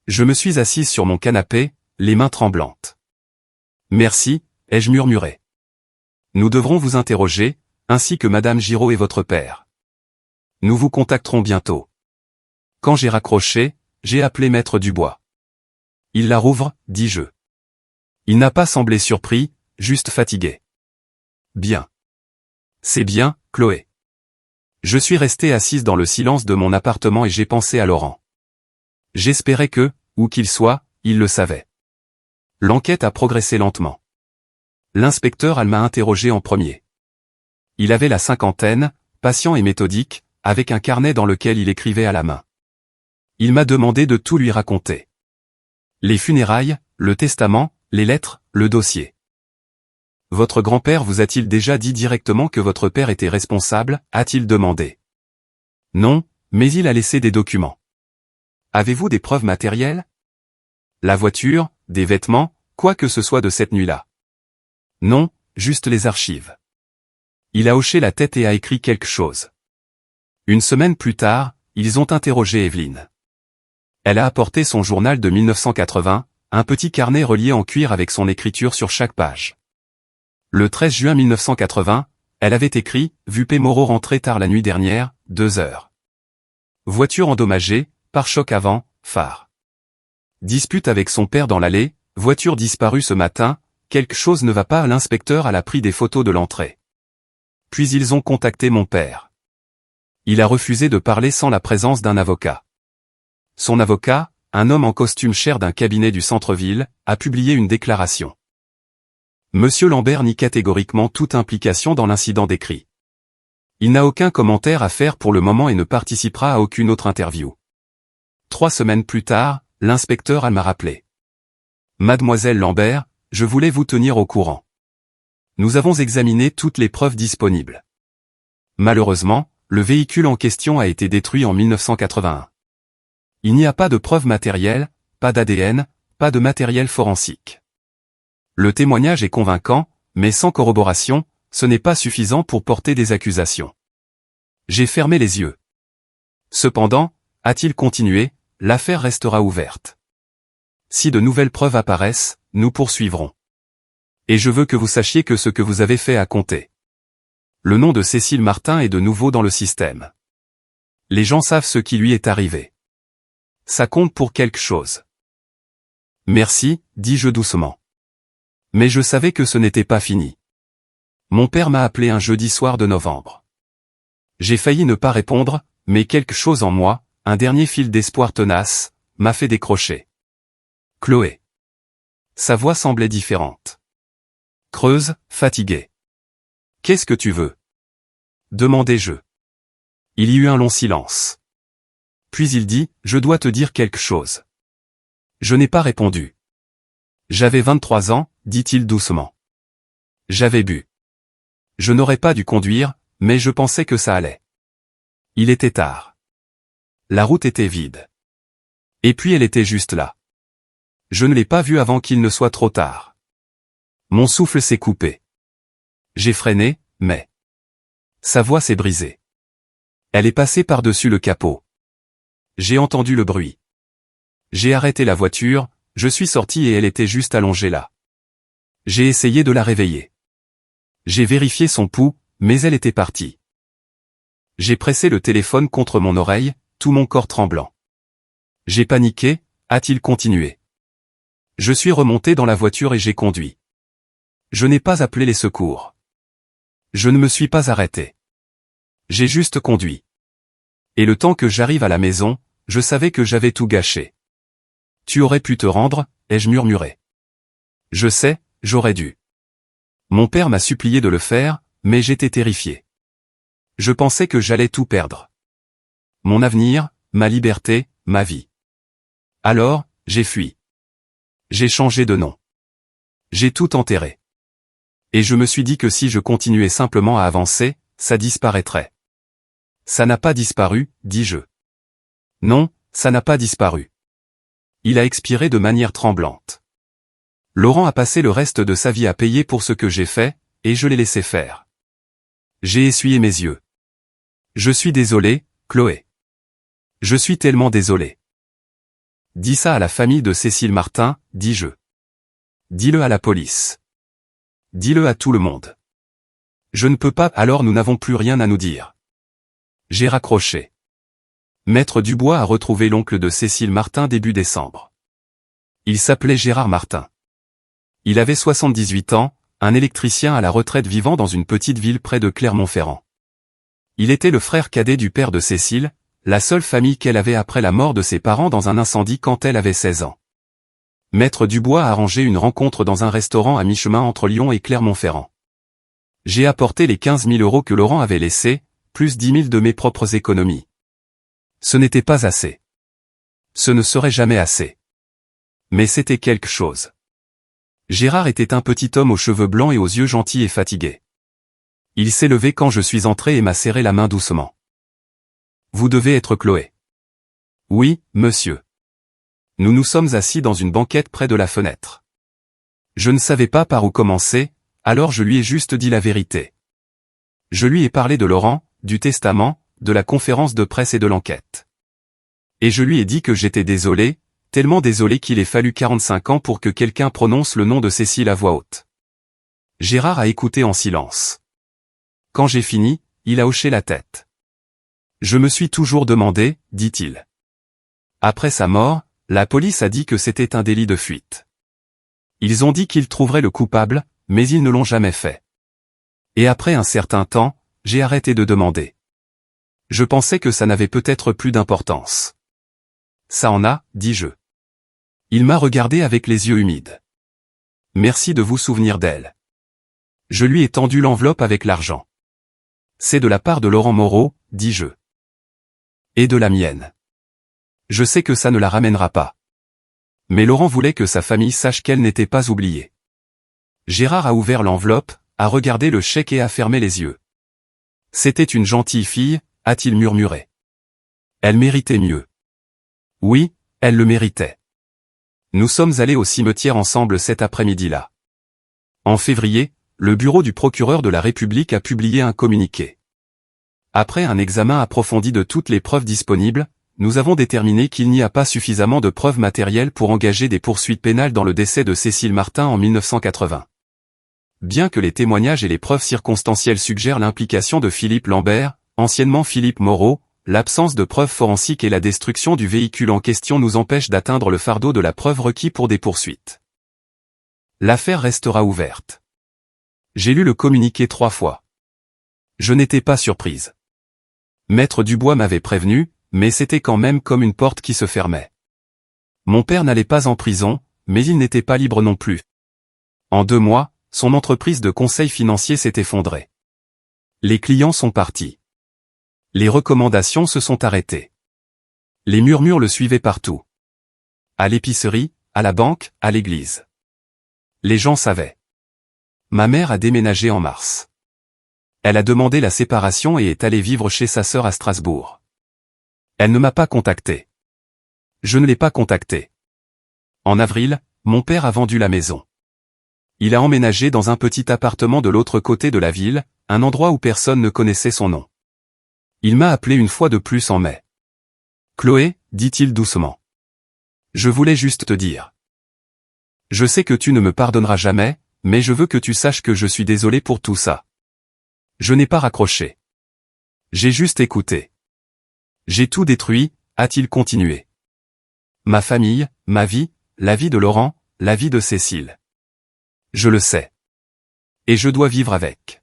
Je me suis assise sur mon canapé, les mains tremblantes. Merci, ai-je murmuré. Nous devrons vous interroger, ainsi que Madame Giraud et votre père. Nous vous contacterons bientôt. Quand j'ai raccroché, j'ai appelé Maître Dubois. Il la rouvre, dis-je. Il n'a pas semblé surpris, juste fatigué. Bien. C'est bien, Chloé. Je suis restée assise dans le silence de mon appartement et j'ai pensé à Laurent. J'espérais que, où qu'il soit, il le savait. L'enquête a progressé lentement. L'inspecteur m'a interrogé en premier. Il avait la cinquantaine, patient et méthodique, avec un carnet dans lequel il écrivait à la main. Il m'a demandé de tout lui raconter. Les funérailles, le testament, les lettres, le dossier. Votre grand-père vous a-t-il déjà dit directement que votre père était responsable, a-t-il demandé. Non, mais il a laissé des documents. Avez-vous des preuves matérielles? La voiture, des vêtements, quoi que ce soit de cette nuit-là. Non, juste les archives. Il a hoché la tête et a écrit quelque chose. Une semaine plus tard, ils ont interrogé Evelyne. Elle a apporté son journal de 1980, un petit carnet relié en cuir avec son écriture sur chaque page. Le 13 juin 1980, elle avait écrit « Vu P. Moreau rentrer tard la nuit dernière, 2 heures. Voiture endommagée, pare-choc avant, phare. Dispute avec son père dans l'allée, voiture disparue ce matin, quelque chose ne va pas. L'inspecteur a pris des photos de l'entrée. Puis ils ont contacté mon père. Il a refusé de parler sans la présence d'un avocat. Son avocat, un homme en costume cher d'un cabinet du centre-ville, a publié une déclaration. Monsieur Lambert nie catégoriquement toute implication dans l'incident décrit. Il n'a aucun commentaire à faire pour le moment et ne participera à aucune autre interview. 3 semaines plus tard, l'inspecteur m'a rappelé. Mademoiselle Lambert, je voulais vous tenir au courant. Nous avons examiné toutes les preuves disponibles. Malheureusement, le véhicule en question a été détruit en 1981. Il n'y a pas de preuves matérielles, pas d'ADN, pas de matériel forensique. Le témoignage est convaincant, mais sans corroboration, ce n'est pas suffisant pour porter des accusations. J'ai fermé les yeux. Cependant, a-t-il continué, l'affaire restera ouverte. Si de nouvelles preuves apparaissent, nous poursuivrons. Et je veux que vous sachiez que ce que vous avez fait a compté. Le nom de Cécile Martin est de nouveau dans le système. Les gens savent ce qui lui est arrivé. Ça compte pour quelque chose. Merci, dis-je doucement. Mais je savais que ce n'était pas fini. Mon père m'a appelé un jeudi soir de novembre. J'ai failli ne pas répondre, mais quelque chose en moi, un dernier fil d'espoir tenace, m'a fait décrocher. Chloé. Sa voix semblait différente. Creuse, fatiguée. Qu'est-ce que tu veux? Demandai-je. Il y eut un long silence. Puis il dit, je dois te dire quelque chose. Je n'ai pas répondu. J'avais 23 ans, dit-il doucement. J'avais bu. Je n'aurais pas dû conduire, mais je pensais que ça allait. Il était tard. La route était vide. Et puis elle était juste là. Je ne l'ai pas vue avant qu'il ne soit trop tard. Mon souffle s'est coupé. J'ai freiné, mais... Sa voix s'est brisée. Elle est passée par-dessus le capot. J'ai entendu le bruit. J'ai arrêté la voiture, je suis sorti et elle était juste allongée là. J'ai essayé de la réveiller. J'ai vérifié son pouls, mais elle était partie. J'ai pressé le téléphone contre mon oreille, tout mon corps tremblant. J'ai paniqué, a-t-il continué. Je suis remonté dans la voiture et j'ai conduit. Je n'ai pas appelé les secours. Je ne me suis pas arrêté. J'ai juste conduit. Et le temps que j'arrive à la maison, je savais que j'avais tout gâché. Tu aurais pu te rendre, ai-je murmuré. Je sais, j'aurais dû. Mon père m'a supplié de le faire, mais j'étais terrifié. Je pensais que j'allais tout perdre. Mon avenir, ma liberté, ma vie. Alors, j'ai fui. J'ai changé de nom. J'ai tout enterré. Et je me suis dit que si je continuais simplement à avancer, ça disparaîtrait. Ça n'a pas disparu, dis-je. Non, ça n'a pas disparu. Il a expiré de manière tremblante. Laurent a passé le reste de sa vie à payer pour ce que j'ai fait, et je l'ai laissé faire. J'ai essuyé mes yeux. Je suis désolé, Chloé. Je suis tellement désolé. Dis ça à la famille de Cécile Martin, dis-je. Dis-le à la police. Dis-le à tout le monde. Je ne peux pas, alors nous n'avons plus rien à nous dire. J'ai raccroché. Maître Dubois a retrouvé l'oncle de Cécile Martin début décembre. Il s'appelait Gérard Martin. Il avait 78 ans, un électricien à la retraite vivant dans une petite ville près de Clermont-Ferrand. Il était le frère cadet du père de Cécile, la seule famille qu'elle avait après la mort de ses parents dans un incendie quand elle avait 16 ans. Maître Dubois a arrangé une rencontre dans un restaurant à mi-chemin entre Lyon et Clermont-Ferrand. J'ai apporté les 15 000 € que Laurent avait laissés, plus 10 000 de mes propres économies. Ce n'était pas assez. Ce ne serait jamais assez. Mais c'était quelque chose. Gérard était un petit homme aux cheveux blancs et aux yeux gentils et fatigués. Il s'est levé quand je suis entré et m'a serré la main doucement. Vous devez être Chloé. Oui, monsieur. Nous nous sommes assis dans une banquette près de la fenêtre. Je ne savais pas par où commencer, alors je lui ai juste dit la vérité. Je lui ai parlé de Laurent, du testament, de la conférence de presse et de l'enquête. Et je lui ai dit que j'étais désolé, tellement désolé qu'il ait fallu 45 ans pour que quelqu'un prononce le nom de Cécile à voix haute. Gérard a écouté en silence. Quand j'ai fini, il a hoché la tête. Je me suis toujours demandé, dit-il. Après sa mort, la police a dit que c'était un délit de fuite. Ils ont dit qu'ils trouveraient le coupable, mais ils ne l'ont jamais fait. Et après un certain temps, j'ai arrêté de demander. Je pensais que ça n'avait peut-être plus d'importance. Ça en a, dis-je. Il m'a regardé avec les yeux humides. Merci de vous souvenir d'elle. Je lui ai tendu l'enveloppe avec l'argent. C'est de la part de Laurent Moreau, dis-je. Et de la mienne. Je sais que ça ne la ramènera pas. Mais Laurent voulait que sa famille sache qu'elle n'était pas oubliée. Gérard a ouvert l'enveloppe, a regardé le chèque et a fermé les yeux. C'était une gentille fille, a-t-il murmuré. Elle méritait mieux. Oui, elle le méritait. Nous sommes allés au cimetière ensemble cet après-midi-là. En février, le bureau du procureur de la République a publié un communiqué. Après un examen approfondi de toutes les preuves disponibles, nous avons déterminé qu'il n'y a pas suffisamment de preuves matérielles pour engager des poursuites pénales dans le décès de Cécile Martin en 1980. Bien que les témoignages et les preuves circonstancielles suggèrent l'implication de Philippe Lambert, anciennement Philippe Moreau, l'absence de preuves forensiques et la destruction du véhicule en question nous empêchent d'atteindre le fardeau de la preuve requis pour des poursuites. L'affaire restera ouverte. J'ai lu le communiqué 3 fois. Je n'étais pas surprise. Maître Dubois m'avait prévenu, mais c'était quand même comme une porte qui se fermait. Mon père n'allait pas en prison, mais il n'était pas libre non plus. En 2 mois, son entreprise de conseil financier s'est effondrée. Les clients sont partis. Les recommandations se sont arrêtées. Les murmures le suivaient partout. À l'épicerie, à la banque, à l'église. Les gens savaient. Ma mère a déménagé en mars. Elle a demandé la séparation et est allée vivre chez sa sœur à Strasbourg. Elle ne m'a pas contacté. Je ne l'ai pas contacté. En avril, mon père a vendu la maison. Il a emménagé dans un petit appartement de l'autre côté de la ville, un endroit où personne ne connaissait son nom. Il m'a appelé une fois de plus en mai. « Chloé, dit-il doucement. Je voulais juste te dire. Je sais que tu ne me pardonneras jamais, mais je veux que tu saches que je suis désolé pour tout ça. Je n'ai pas raccroché. J'ai juste écouté. J'ai tout détruit, a-t-il continué. Ma famille, ma vie, la vie de Laurent, la vie de Cécile. Je le sais. Et je dois vivre avec.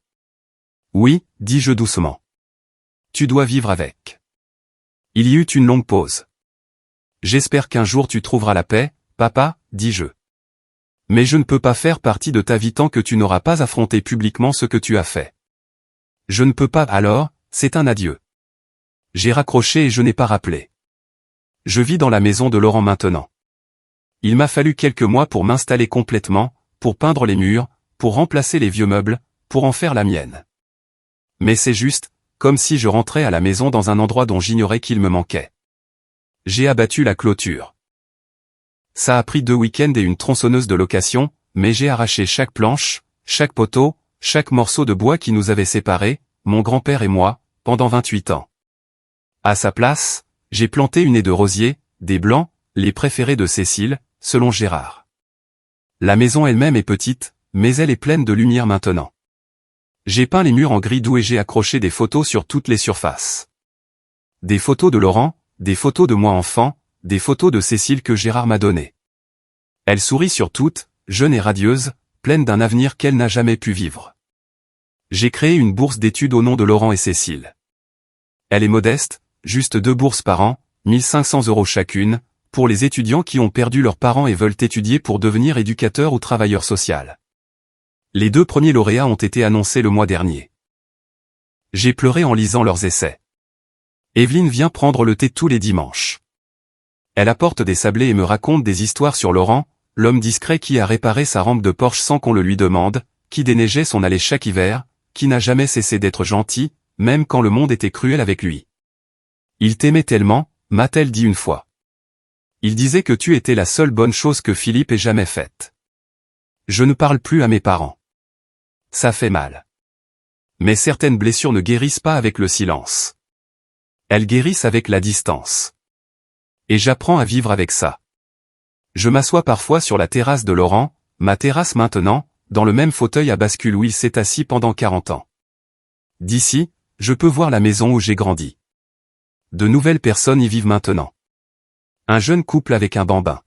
Oui, dis-je doucement. Tu dois vivre avec. Il y eut une longue pause. J'espère qu'un jour tu trouveras la paix, papa, dis-je. Mais je ne peux pas faire partie de ta vie tant que tu n'auras pas affronté publiquement ce que tu as fait. Je ne peux pas alors, c'est un adieu. J'ai raccroché et je n'ai pas rappelé. Je vis dans la maison de Laurent maintenant. Il m'a fallu quelques mois pour m'installer complètement, pour peindre les murs, pour remplacer les vieux meubles, pour en faire la mienne. Mais c'est juste, comme si je rentrais à la maison dans un endroit dont j'ignorais qu'il me manquait. J'ai abattu la clôture. Ça a pris 2 week-ends et une tronçonneuse de location, mais j'ai arraché chaque planche, chaque poteau, chaque morceau de bois qui nous avait séparés, mon grand-père et moi, pendant 28 ans. À sa place, j'ai planté une haie de rosiers, des blancs, les préférés de Cécile, selon Gérard. La maison elle-même est petite, mais elle est pleine de lumière maintenant. J'ai peint les murs en gris doux et j'ai accroché des photos sur toutes les surfaces. Des photos de Laurent, des photos de moi enfant, des photos de Cécile que Gérard m'a données. Elle sourit sur toutes, jeune et radieuse, pleine d'un avenir qu'elle n'a jamais pu vivre. J'ai créé une bourse d'études au nom de Laurent et Cécile. Elle est modeste, juste 2 bourses par an, 1500 € chacune, pour les étudiants qui ont perdu leurs parents et veulent étudier pour devenir éducateurs ou travailleurs sociaux. Les 2 premiers lauréats ont été annoncés le mois dernier. J'ai pleuré en lisant leurs essais. Evelyne vient prendre le thé tous les dimanches. Elle apporte des sablés et me raconte des histoires sur Laurent, l'homme discret qui a réparé sa rampe de Porsche sans qu'on le lui demande, qui déneigeait son allée chaque hiver, qui n'a jamais cessé d'être gentil, même quand le monde était cruel avec lui. Il t'aimait tellement, m'a-t-elle dit une fois. Il disait que tu étais la seule bonne chose que Philippe ait jamais faite. Je ne parle plus à mes parents. Ça fait mal. Mais certaines blessures ne guérissent pas avec le silence. Elles guérissent avec la distance. Et j'apprends à vivre avec ça. Je m'assois parfois sur la terrasse de Laurent, ma terrasse maintenant, dans le même fauteuil à bascule où il s'est assis pendant 40 ans. D'ici, je peux voir la maison où j'ai grandi. De nouvelles personnes y vivent maintenant. Un jeune couple avec un bambin.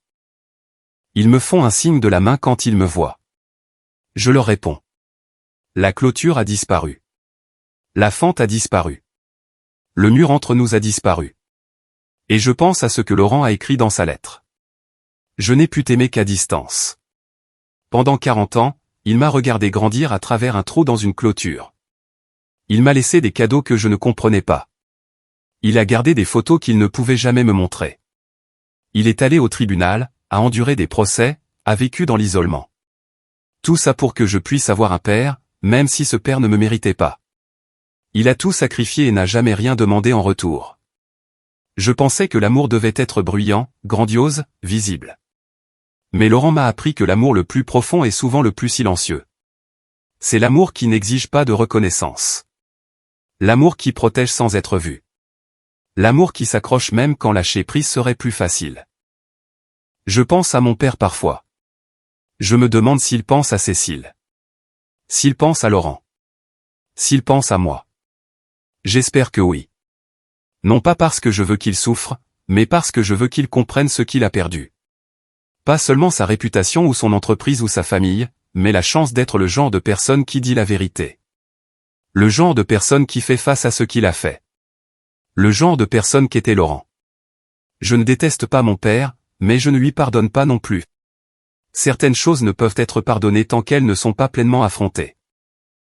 Ils me font un signe de la main quand ils me voient. Je leur réponds. La clôture a disparu. La fente a disparu. Le mur entre nous a disparu. Et je pense à ce que Laurent a écrit dans sa lettre. Je n'ai pu t'aimer qu'à distance. Pendant 40 ans, il m'a regardé grandir à travers un trou dans une clôture. Il m'a laissé des cadeaux que je ne comprenais pas. Il a gardé des photos qu'il ne pouvait jamais me montrer. Il est allé au tribunal, a enduré des procès, a vécu dans l'isolement. Tout ça pour que je puisse avoir un père, même si ce père ne me méritait pas. Il a tout sacrifié et n'a jamais rien demandé en retour. Je pensais que l'amour devait être bruyant, grandiose, visible. Mais Laurent m'a appris que l'amour le plus profond est souvent le plus silencieux. C'est l'amour qui n'exige pas de reconnaissance. L'amour qui protège sans être vu. L'amour qui s'accroche même quand lâcher prise serait plus facile. Je pense à mon père parfois. Je me demande s'il pense à Cécile. S'il pense à Laurent. S'il pense à moi. J'espère que oui. Non pas parce que je veux qu'il souffre, mais parce que je veux qu'il comprenne ce qu'il a perdu. Pas seulement sa réputation ou son entreprise ou sa famille, mais la chance d'être le genre de personne qui dit la vérité. Le genre de personne qui fait face à ce qu'il a fait. Le genre de personne qu'était Laurent. Je ne déteste pas mon père, mais je ne lui pardonne pas non plus. Certaines choses ne peuvent être pardonnées tant qu'elles ne sont pas pleinement affrontées.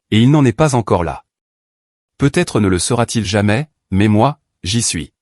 Et il n'en est pas encore là. Peut-être ne le sera-t-il jamais, mais moi, j'y suis.